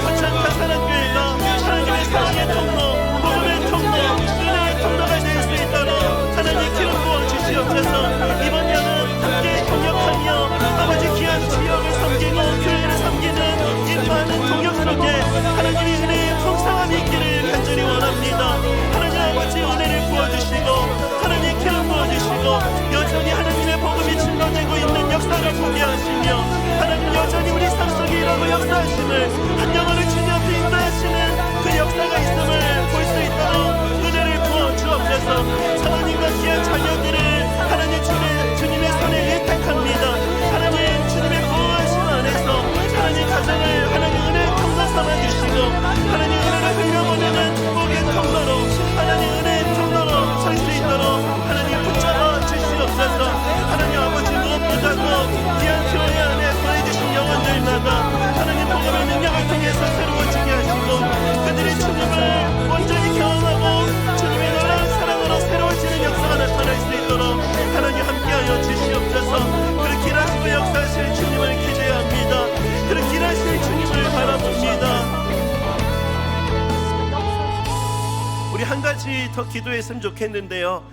서창 다사랑교회가 하나님의 사랑의 통로, 복음의 통로, 은혜의 통로가 될 수 있도록 하나님 기름 부어 주시옵소서. 이번 여름 함께 동역하며 아버지 귀한 지역을 섬기고 교회를 섬기는 이 많은 동역 속에 하나님의 은혜의 풍성함이 있기를 간절히 원합니다. 하나님 아버지 은혜를 부어주시고 하나님 기름 부어주시고 여전히 하나님의 복음이 증거되고 있는 역사를 보게 하시며 하나님 여전히 우리 삶 속에 일하고 역사하심을 한 영혼을 주님 앞에 인도하시는 그 역사가 있음을 볼 수 있도록 은혜를 부어 주옵소서. 사모님과 귀한 자녀들을 하나님 주님의 손에 예탁합니다. 하나님 주님의 보호하심 안에서 하나님 가정을 하나님 은혜의 통로 삼아주시고 하나님 은혜를 흘려보내는 축복의 통로로 하나님 은혜의 통로로 설 수 있도록 하나님 붙잡아 주시옵소서. 하나님 아버지 무엇보다도 귀한 교회 안에 보내주신 영혼들마다 하나님 복음의 능력을 통해서 새로워지게 하시고 그들이 주님을 온전히 경험하고 주님의 놀라운 사랑으로 새로워지는 역사가 나타날 수 있도록 하나님 함께하여 주시옵소서. 그렇게 일하시고 역사하실 주님을 기대합니다. 그렇게 일하실 주님을 바라봅니다. 우리 한 가지 더 기도했으면 좋겠는데요.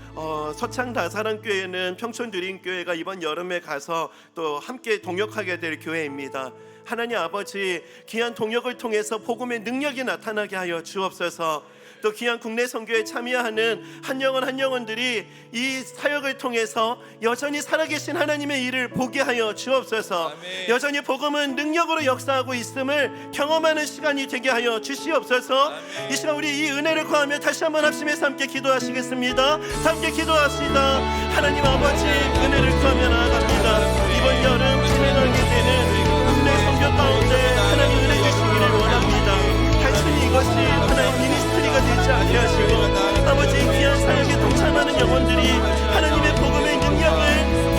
서창 다사랑교회는 평촌드림교회가 이번 여름에 가서 또 함께 동역하게 될 교회입니다. 하나님 아버지 귀한 동역을 통해서 복음의 능력이 나타나게 하여 주옵소서. 또 귀한 국내 선교에 참여하는 한 영혼들이 이 사역을 통해서 여전히 살아계신 하나님의 일을 보게 하여 주옵소서. 아멘. 여전히 복음은 능력으로 역사하고 있음을 경험하는 시간이 되게 하여 주시옵소서. 아멘. 이 시간 우리 이 은혜를 구하며 다시 한번 합심해서 함께 기도하시겠습니다. 함께 기도합시다. 하나님 아버지 은혜를 구하며 나아갑니다. 이번 여름 진행하게 되는 국내 선교 가운데 하나님 은혜 주시기를 원합니다. 단순히 이것이 하나님 미니스트리가 되지 않게 하시고 아버지 귀한 사역에 동참하는 영혼들이 하나님의 복음의 능력을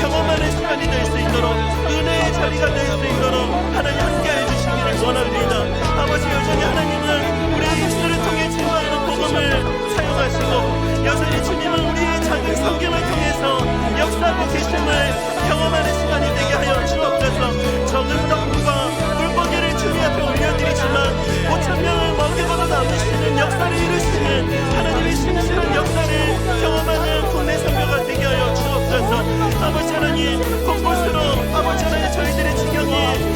경험하는 시간이 될 수 있도록 은혜의 자리가 될 수 있도록 하나님 함께해 주시기를 원합니다. 아버지 여전히 하나님은 우리의 입술을 통해 증거하는 복음을 사용하시고 여전히 주님은 우리의 작은 성경을 통해서 역사하고 계심을 경험하는 시간이 되게 하여 주옵소서. 적은 떡과 물고기를 주님 앞에 올려드리지만 5,000명을 먹이고도 남으시는 역사를 이루시는 하나님의 신실한 역사를 경험하는 국내 선교가 되게 하여 주옵소서. 아버지 하나님 곳곳으로 아버지 하나님 저희들의 지경이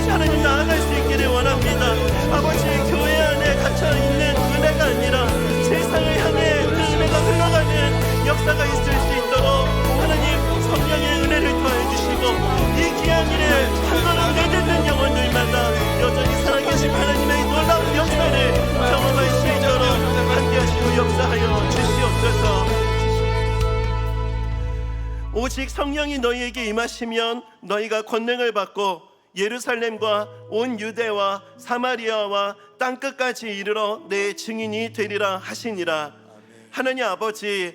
하나님 나아갈 수 있기를 원합니다. 아버지 교회 안에 갇혀있는 은혜가 아니라 세상을 향해 그 은혜가 흘러가는 역사가 있을 수 있도록 하나님 성령의 은혜를 더해 주시고 이 귀한 일에 한 걸음 내딛는 영혼들마다 여전히 살아계신 하나님의 놀라운 역사를 경험할 수 있도록 함께하시고 역사하여 주시옵소서. 오직 성령이 너희에게 임하시면 너희가 권능을 받고 예루살렘과 온 유대와 사마리아와 땅끝까지 이르러 내 증인이 되리라 하시니라. 하나님 아버지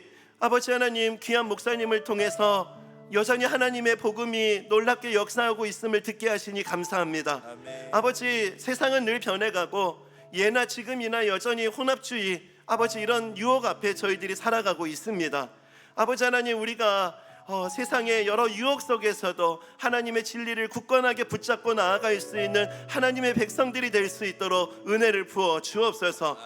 하나님 귀한 목사님을 통해서 여전히 하나님의 복음이 놀랍게 역사하고 있음을 듣게 하시니 감사합니다. 아버지, 세상은 늘 변해가고 예나 지금이나 여전히 혼합주의, 아버지, 이런 유혹 앞에 저희들이 살아가고 있습니다. 아버지 하나님, 우리가 세상의 여러 유혹 속에서도 하나님의 진리를 굳건하게 붙잡고 나아갈 수 있는 하나님의 백성들이 될 수 있도록 은혜를 부어 주옵소서.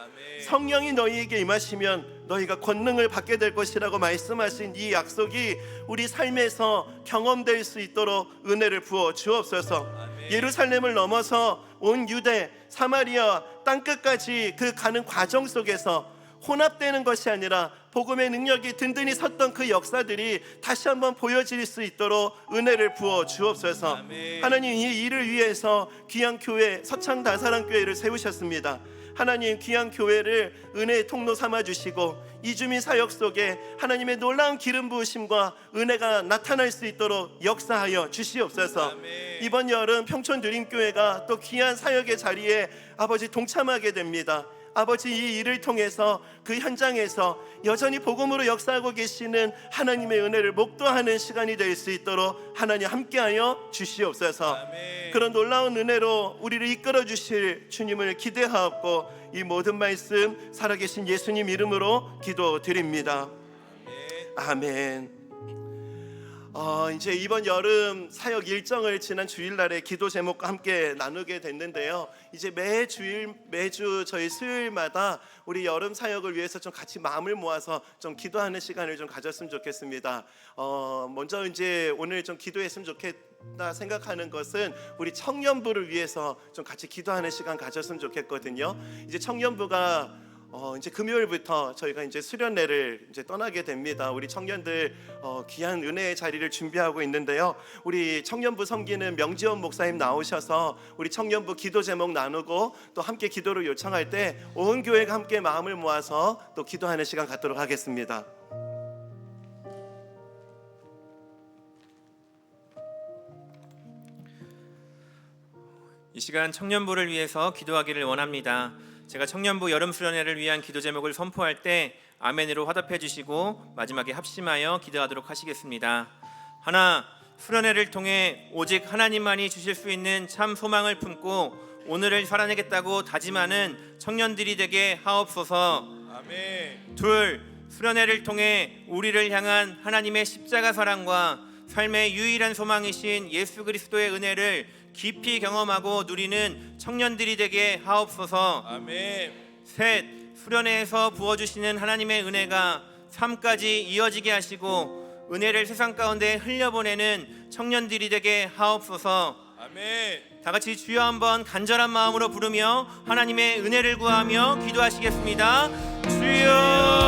성령이 너희에게 임하시면 너희가 권능을 받게 될 것이라고 말씀하신 이 약속이 우리 삶에서 경험될 수 있도록 은혜를 부어 주옵소서. 예루살렘을 넘어서 온 유대, 사마리아 땅끝까지 그 가는 과정 속에서 혼합되는 것이 아니라 복음의 능력이 든든히 섰던 그 역사들이 다시 한번 보여질 수 있도록 은혜를 부어 주옵소서. 하나님, 이 일을 위해서 귀한 교회 서창다사랑교회를 세우셨습니다. 하나님, 귀한 교회를 은혜의 통로 삼아주시고 이주민 사역 속에 하나님의 놀라운 기름 부으심과 은혜가 나타날 수 있도록 역사하여 주시옵소서. 이번 여름 평촌드림교회가 또 귀한 사역의 자리에 아버지 동참하게 됩니다. 아버지, 이 일을 통해서 그 현장에서 여전히 복음으로 역사하고 계시는 하나님의 은혜를 목도하는 시간이 될 수 있도록 하나님 함께하여 주시옵소서. 그런 놀라운 은혜로 우리를 이끌어 주실 주님을 기대하옵고 이 모든 말씀 살아계신 예수님 이름으로 기도드립니다. 아멘. 이제 이번 여름 사역 일정을 지난 주일날에 기도 제목과 함께 나누게 됐는데요. 이제 매주 저희 수요일마다 우리 여름 사역을 위해서 좀 같이 마음을 모아서 좀 기도하는 시간을 좀 가졌으면 좋겠습니다. 먼저 이제 오늘 좀 기도했으면 좋겠다 생각하는 것은 우리 청년부를 위해서 좀 같이 기도하는 시간 가졌으면 좋겠거든요. 이제 청년부가 이제 금요일부터 저희가 이제 수련회를 이제 떠나게 됩니다. 우리 청년들 귀한 은혜의 자리를 준비하고 있는데요. 우리 청년부 섬기는 명지원 목사님 나오셔서 우리 청년부 기도 제목 나누고 또 함께 기도를 요청할 때 온 교회가 함께 마음을 모아서 또 기도하는 시간 갖도록 하겠습니다. 이 시간 청년부를 위해서 기도하기를 원합니다. 제가 청년부 여름 수련회를 위한 기도 제목을 선포할 때 아멘으로 화답해 주시고 마지막에 합심하여 기도하도록 하시겠습니다. 하나, 수련회를 통해 오직 하나님만이 주실 수 있는 참 소망을 품고 오늘을 살아내겠다고 다짐하는 청년들이 되게 하옵소서. 아멘. 둘, 수련회를 통해 우리를 향한 하나님의 십자가 사랑과 삶의 유일한 소망이신 예수 그리스도의 은혜를 깊이 경험하고 누리는 청년들이 되게 하옵소서. 아멘. 셋, 수련회에서 부어주시는 하나님의 은혜가 삶까지 이어지게 하시고 은혜를 세상 가운데 흘려보내는 청년들이 되게 하옵소서. 아멘. 다 같이 주여 한번 간절한 마음으로 부르며 하나님의 은혜를 구하며 기도하시겠습니다. 주여.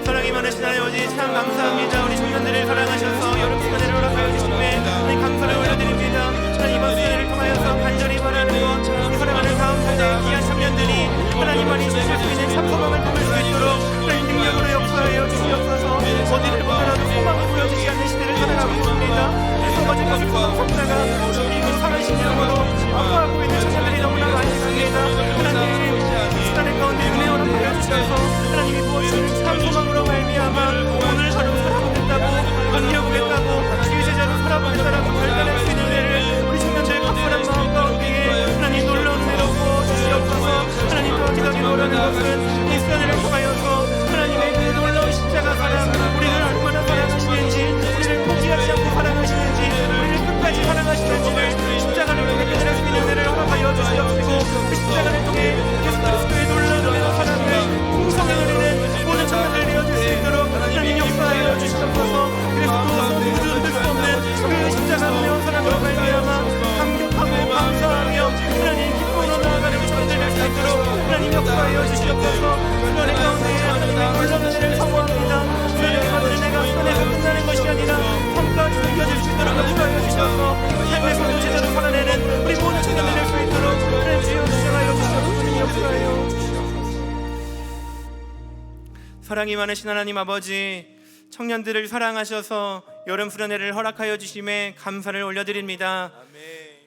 사랑이 많으신 아버지, 참 감사합니다. 우리 청년들을 사랑하셔서 여름 수련회를 허락하여 주심에 하나님 감사를 올려드립니다. 하나님, 이번 수련회를 통하여서 간절히 바라는 것, 우리 사랑하는 가운데 귀한 청년들이 하나님만이 주실 수 있는 참 소망을 품을 수 있도록 하나님 능력으로 역사하여 주시옵소서. 어디를 보더라도 소망을 보여주지 않는 시대를 살아가고 있습니다. 어제 것을 소망삼다가 이곳 살아신 영으로 아파하고 있는 청년들이 너무나 많습니다. 하나님, 이 시간의 가운데 은혜 허락하여 주셔서 하나님이 부어주시는 참 소망으로 말미암아 오늘 하루 살아보겠다고, 견뎌보겠다고, 주제자로 살아보겠다라고 결단할 수 있는 은혜를 우리 청년들의 각별한 마음 가운데에 하나님 놀라운 은혜로 부어주시옵소서. 하나님, 더 기다리고 오라는 것은 이 수련회를 통하여서 하나님의 그 놀라운 십자가 사랑, 우리를 얼마나 사랑하시는지, 우리를 포기하지 않고 사랑하시는지, 우리를 끝까지 사랑하시는지를 십자가를 통해 깨달을 수 있는 은혜를 허락하여 주시옵시고, 그 십자가를 통해 예수 그리스도의 놀라운 은혜와 사랑을 풍성히 누리는 모든 청년들이 되어줄 수 있도록 하나님 역사하여 주시옵소서. 그래서 또 모두 흔들 수 없는 그 십자가 은혜와 사랑으로 말미암아 감격하고 감사하며 하나님 기쁨으로 나아가는 우리 청년들 될 수 있도록 하나님 역사하여 주시옵소서. 수련회 가운데 하나님의 놀라운 은혜를 사모합니다. 수련회 받은 은혜가 수련회가 끝나는 것이 아니라 삶까지 이어질 수 있도록 역사하여 주셔서 삶에서도 제대로 살아내는 우리 모든 청년들 될 수 있도록 하나님 주여 주시하여 주시옵소서. 역사하여 주시옵소서. 사랑이 많으신 하나님 아버지, 청년들을 사랑하셔서 여름 수련회를 허락하여 주심에 감사를 올려드립니다.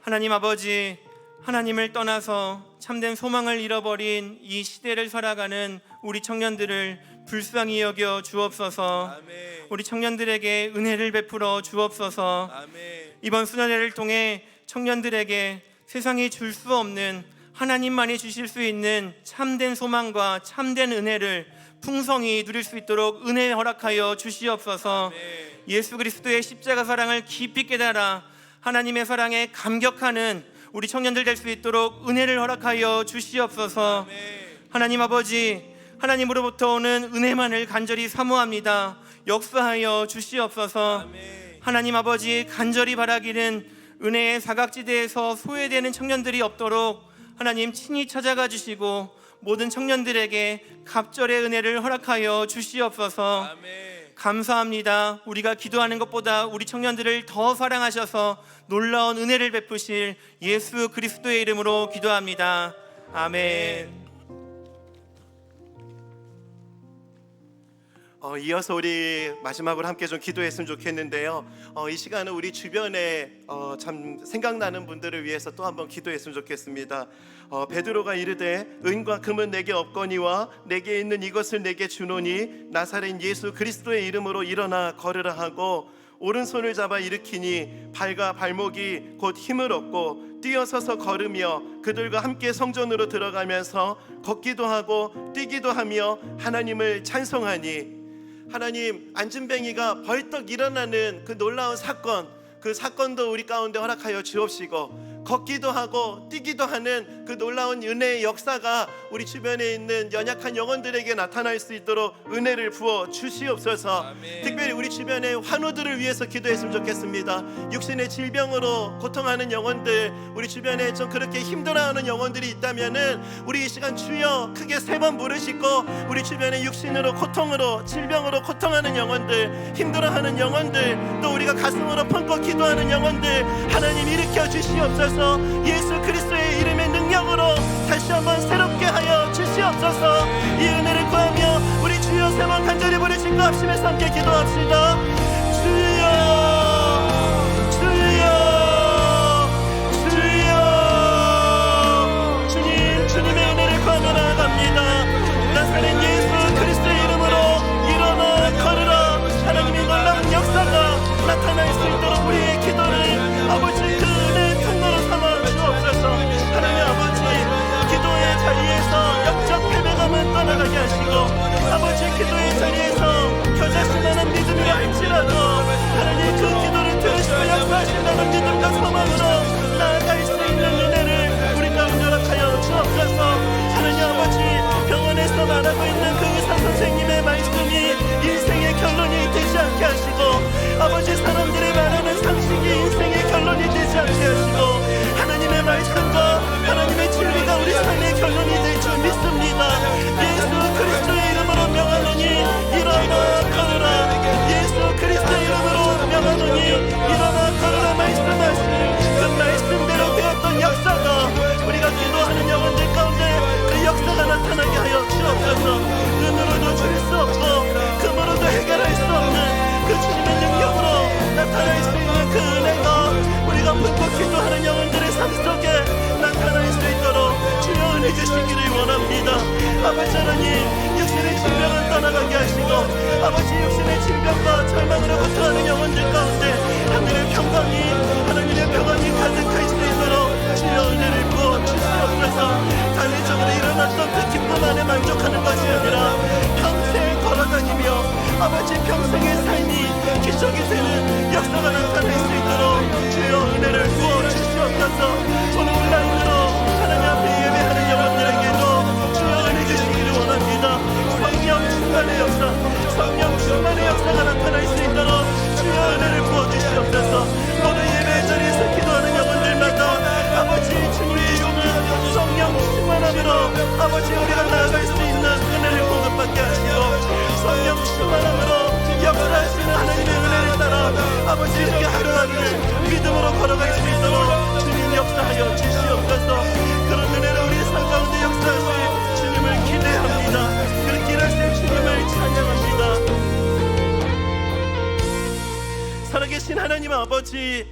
하나님 아버지, 하나님을 떠나서 참된 소망을 잃어버린 이 시대를 살아가는 우리 청년들을 불쌍히 여겨 주옵소서. 우리 청년들에게 은혜를 베풀어 주옵소서. 이번 수련회를 통해 청년들에게 세상이 줄 수 없는 하나님만이 주실 수 있는 참된 소망과 참된 은혜를 풍성히 누릴 수 있도록 은혜 허락하여 주시옵소서. 예수 그리스도의 십자가 사랑을 깊이 깨달아 하나님의 사랑에 감격하는 우리 청년들 될 수 있도록 은혜를 허락하여 주시옵소서. 하나님 아버지, 하나님으로부터 오는 은혜만을 간절히 사모합니다. 역사하여 주시옵소서. 하나님 아버지, 간절히 바라기는 은혜의 사각지대에서 소외되는 청년들이 없도록 하나님 친히 찾아가 주시고 모든 청년들에게 갑절의 은혜를 허락하여 주시옵소서. 감사합니다. 우리가 기도하는 것보다 우리 청년들을 더 사랑하셔서 놀라운 은혜를 베푸실 예수 그리스도의 이름으로 기도합니다. 아멘. 이어서 우리 마지막으로 함께 좀 기도했으면 좋겠는데요. 이 시간은 우리 주변에 참 생각나는 분들을 위해서 또 한번 기도했으면 좋겠습니다. 베드로가 이르되 은과 금은 내게 없거니와 내게 있는 이것을 내게 주노니 나사렛 예수 그리스도의 이름으로 일어나 걸으라 하고 오른손을 잡아 일으키니 발과 발목이 곧 힘을 얻고 뛰어서서 걸으며 그들과 함께 성전으로 들어가면서 걷기도 하고 뛰기도 하며 하나님을 찬송하니 하나님, 안진뱅이가 벌떡 일어나는 그 놀라운 사건, 그 사건도 우리 가운데 허락하여 주옵시고 걷기도 하고 뛰기도 하는 그 놀라운 은혜의 역사가 우리 주변에 있는 연약한 영혼들에게 나타날 수 있도록 은혜를 부어 주시옵소서. 특별히 우리 주변의 환우들을 위해서 기도했으면 좋겠습니다. 육신의 질병으로 고통하는 영혼들, 우리 주변에 좀 그렇게 힘들어하는 영혼들이 있다면은 우리 이 시간 주여 크게 3번 부르시고 우리 주변에 육신으로 고통으로 질병으로 고통하는 영혼들, 힘들어하는 영혼들, 또 우리가 가슴으로 펑긋 기도하는 영혼들 하나님 일으켜 주시옵소서. 예수 그리스도의 이름의 능력으로 다시 한번 새롭게 하여 주시옵소서. 이 은혜를 구하며 우리 주여 3번 간절히 부르신 것 합심해서 함께 기도합시다. 주여 주여 주여. 주님, 주님의 은혜를 구하며 나아갑니다. 나사렛 예수 그리스도의 이름으로 일어나 걸으라. 하나님의 놀라운 역사가 나타날 수 있도록 우리의 기도를 아버지 그 은혜의 통로로 삼아 주옵소서. 하나님 아버지, 기도의 자리에서 역적 패배감은 떠나가게 하시고 아버지 기도의 자리에서 겨자씨만한 믿음이라 할지라도 하나님 그 기도를 들으시고 역사하신다는 믿음과 소망으로 나아갈 수 있는 은혜를 우리 가운데 허락하여 주옵소서. 하나님 아버지, 병원에서 말하고 있는 그 의사 선생님의 말씀이 인생의 결론이 되지 않게 하시고 아버지 사람들이 말하는 상식이 인생의 결론이 되지 않게 하시고 하나님의 말씀과 하나님의 진리가 우리 삶의 결론이 될 줄 믿습니다. 예수 그리스도의 이름으로 명하노니 일어나 걸으라. 예수 그리스도의 이름으로 명하노니 일어나 걸으라 말씀하신 그 말씀대로 되었던 역사가 우리가 기도하는 영혼들 가운데 그 역사가 나타나게 하여 주옵소서. 눈으로도 줄 수 없고 금으로도 해결할 수 없는 그 주님의 능력으로 나타날 수 있는 그 은혜가 우리가 묵묵 기도하는 영혼들의 삶 속에 나타날 수 있도록 주여 은혜 주시기를 원합니다. 아버지 하나님, 육신의 질병은 떠나가게 하시고 아버지 육신의 질병과 절망으로 고통하는 영혼들 가운데 하늘의 평강이 하나님의 평강이 가득할 수 있도록 주여 은혜를 부어 주시옵소서. 단기적으로 일어났던 그 기쁨 안에 만족하는 것이 아니라 평생 걸어다니며 아버지 평생의 삶이 기적이 되는 역사가 나타날 수 있도록 주여 은혜를 부어 주시옵소서. 오늘 온라인으로 하나님 앞에 예배하는 영혼들에게도 주여 은혜 주시기를 원합니다. 성령 충만의 역사, 성령 충만의 역사가 나타날 수 있도록 주여 은혜를 부어 주시옵소서. 오늘 예배 자리에서 기도하는 영혼들마다 아버지 주님의 용은 성령 충만함으로 아버지 우리가 나아갈 수 있는 은혜를 공급받게 하시고 성령 충만함으로 역사하시는 하나님의 은혜를 따라 아버지 이렇게 하루하루를 믿음으로 걸어갈 수 있도록 주님 역사하여 주시옵소서. 그런 은혜를 우리 삶 가운데 역사하실 주님을 기대합니다. 그렇게 일하실 주님을 찬양합니다. 살아계신 하나님 아버지,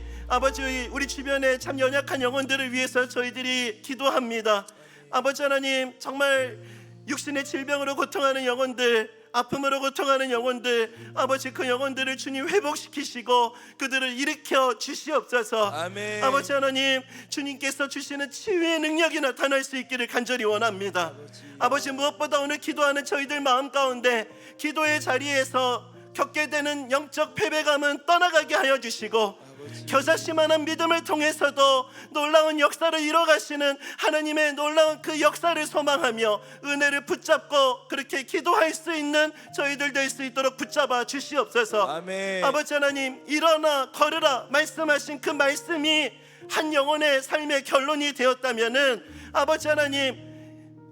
우리 주변에 참 연약한 영혼들을 위해서 저희들이 기도합니다. 아버지 하나님, 정말 육신의 질병으로 고통하는 영혼들 아픔으로 고통하는 영혼들, 아버지 그 영혼들을 주님 회복시키시고 그들을 일으켜 주시옵소서. 아멘. 아버지 하나님, 주님께서 주시는 치유의 능력이 나타날 수 있기를 간절히 원합니다. 아버지, 무엇보다 오늘 기도하는 저희들 마음 가운데 기도의 자리에서 겪게 되는 영적 패배감은 떠나가게 하여 주시고, 겨자씨만한 믿음을 통해서도 놀라운 역사를 이뤄가시는 하나님의 놀라운 그 역사를 소망하며 은혜를 붙잡고 그렇게 기도할 수 있는 저희들 될 수 있도록 붙잡아 주시옵소서. 아멘. 아버지 하나님, 일어나 걸으라 말씀하신 그 말씀이 한 영혼의 삶의 결론이 되었다면은, 아버지 하나님,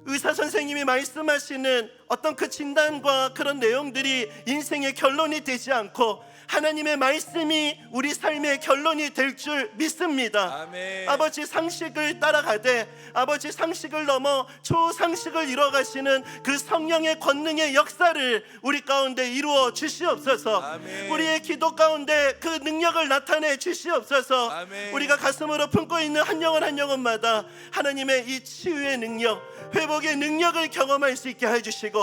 의사 선생님이 말씀하시는 어떤 그 진단과 그런 내용들이 인생의 결론이 되지 않고 하나님의 말씀이 우리 삶의 결론이 될 줄 믿습니다. 아멘. 아버지, 상식을 따라가되 아버지 상식을 넘어 초상식을 이뤄가시는 그 성령의 권능의 역사를 우리 가운데 이루어 주시옵소서. 아멘. 우리의 기도 가운데 그 능력을 나타내 주시옵소서. 아멘. 우리가 가슴으로 품고 있는 한 영혼 한 영혼마다 하나님의 이 치유의 능력, 회복의 능력을 경험할 수 있게 해주시고,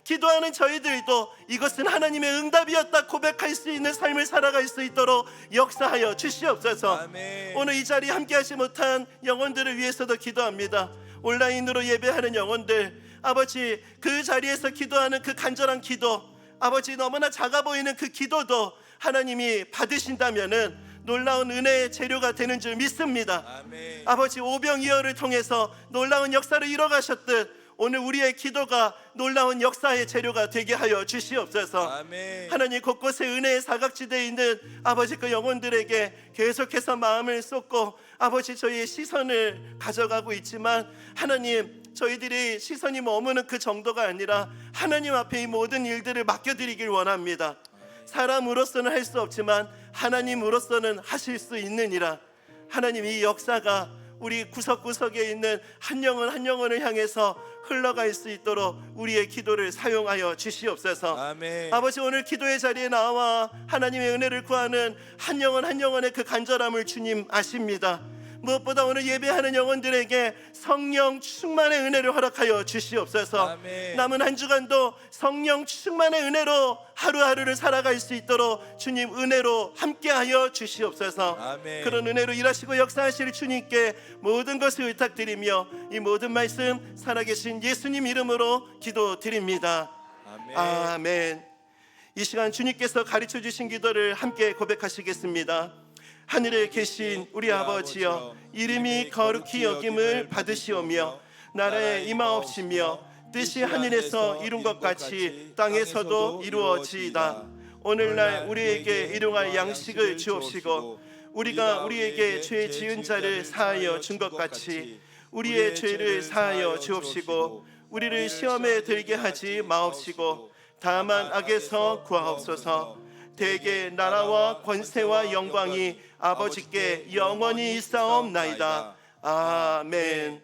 기도하는 저희들도 이것은 하나님의 응답이었다 고백할 수 있는 삶을 살아갈 수 있도록 역사하여 주시옵소서. 아멘. 오늘 이 자리에 함께하지 못한 영혼들을 위해서도 기도합니다. 온라인으로 예배하는 영혼들, 아버지, 그 자리에서 기도하는 그 간절한 기도, 아버지, 너무나 작아 보이는 그 기도도 하나님이 받으신다면은 놀라운 은혜의 재료가 되는 줄 믿습니다. 아멘. 아버지, 오병이어를 통해서 놀라운 역사를 이뤄가셨듯 오늘 우리의 기도가 놀라운 역사의 재료가 되게 하여 주시옵소서. 아멘. 하나님, 곳곳에 은혜의 사각지대에 있는 아버지 그 영혼들에게 계속해서 마음을 쏟고 아버지, 저희의 시선을 가져가고 있지만 하나님, 저희들이 시선이 머무는 그 정도가 아니라 하나님 앞에 이 모든 일들을 맡겨드리길 원합니다. 사람으로서는 할 수 없지만 하나님으로서는 하실 수 있느니라. 하나님, 이 역사가 우리 구석구석에 있는 한 영혼 한 영혼을 향해서 흘러갈 수 있도록 우리의 기도를 사용하여 주시옵소서. 아멘. 아버지, 오늘 기도의 자리에 나와 하나님의 은혜를 구하는 한 영혼 한 영혼의 그 간절함을 주님 아십니다. 무엇보다 오늘 예배하는 영혼들에게 성령 충만의 은혜를 허락하여 주시옵소서. 아멘. 남은 한 주간도 성령 충만의 은혜로 하루하루를 살아갈 수 있도록 주님 은혜로 함께하여 주시옵소서. 아멘. 그런 은혜로 일하시고 역사하실 주님께 모든 것을 의탁드리며 이 모든 말씀 살아계신 예수님 이름으로 기도드립니다. 아멘. 아멘. 이 시간 주님께서 가르쳐 주신 기도를 함께 고백하시겠습니다. 하늘에 계신 우리 아버지여, 이름이 거룩히 여김을 받으시오며 나라에 임하옵시며 뜻이 하늘에서 이룬 것 같이 땅에서도 이루어지이다. 오늘날 우리에게 일용할 양식을 주옵시고 우리가 우리에게 죄 지은 자를 사하여 준 것 같이 우리의 죄를 사하여 주옵시고 우리를 시험에 들게 하지 마옵시고 다만 악에서 구하옵소서. 대개 나라와 권세와 영광이 아버지께 영원히 있사옵나이다. 아멘.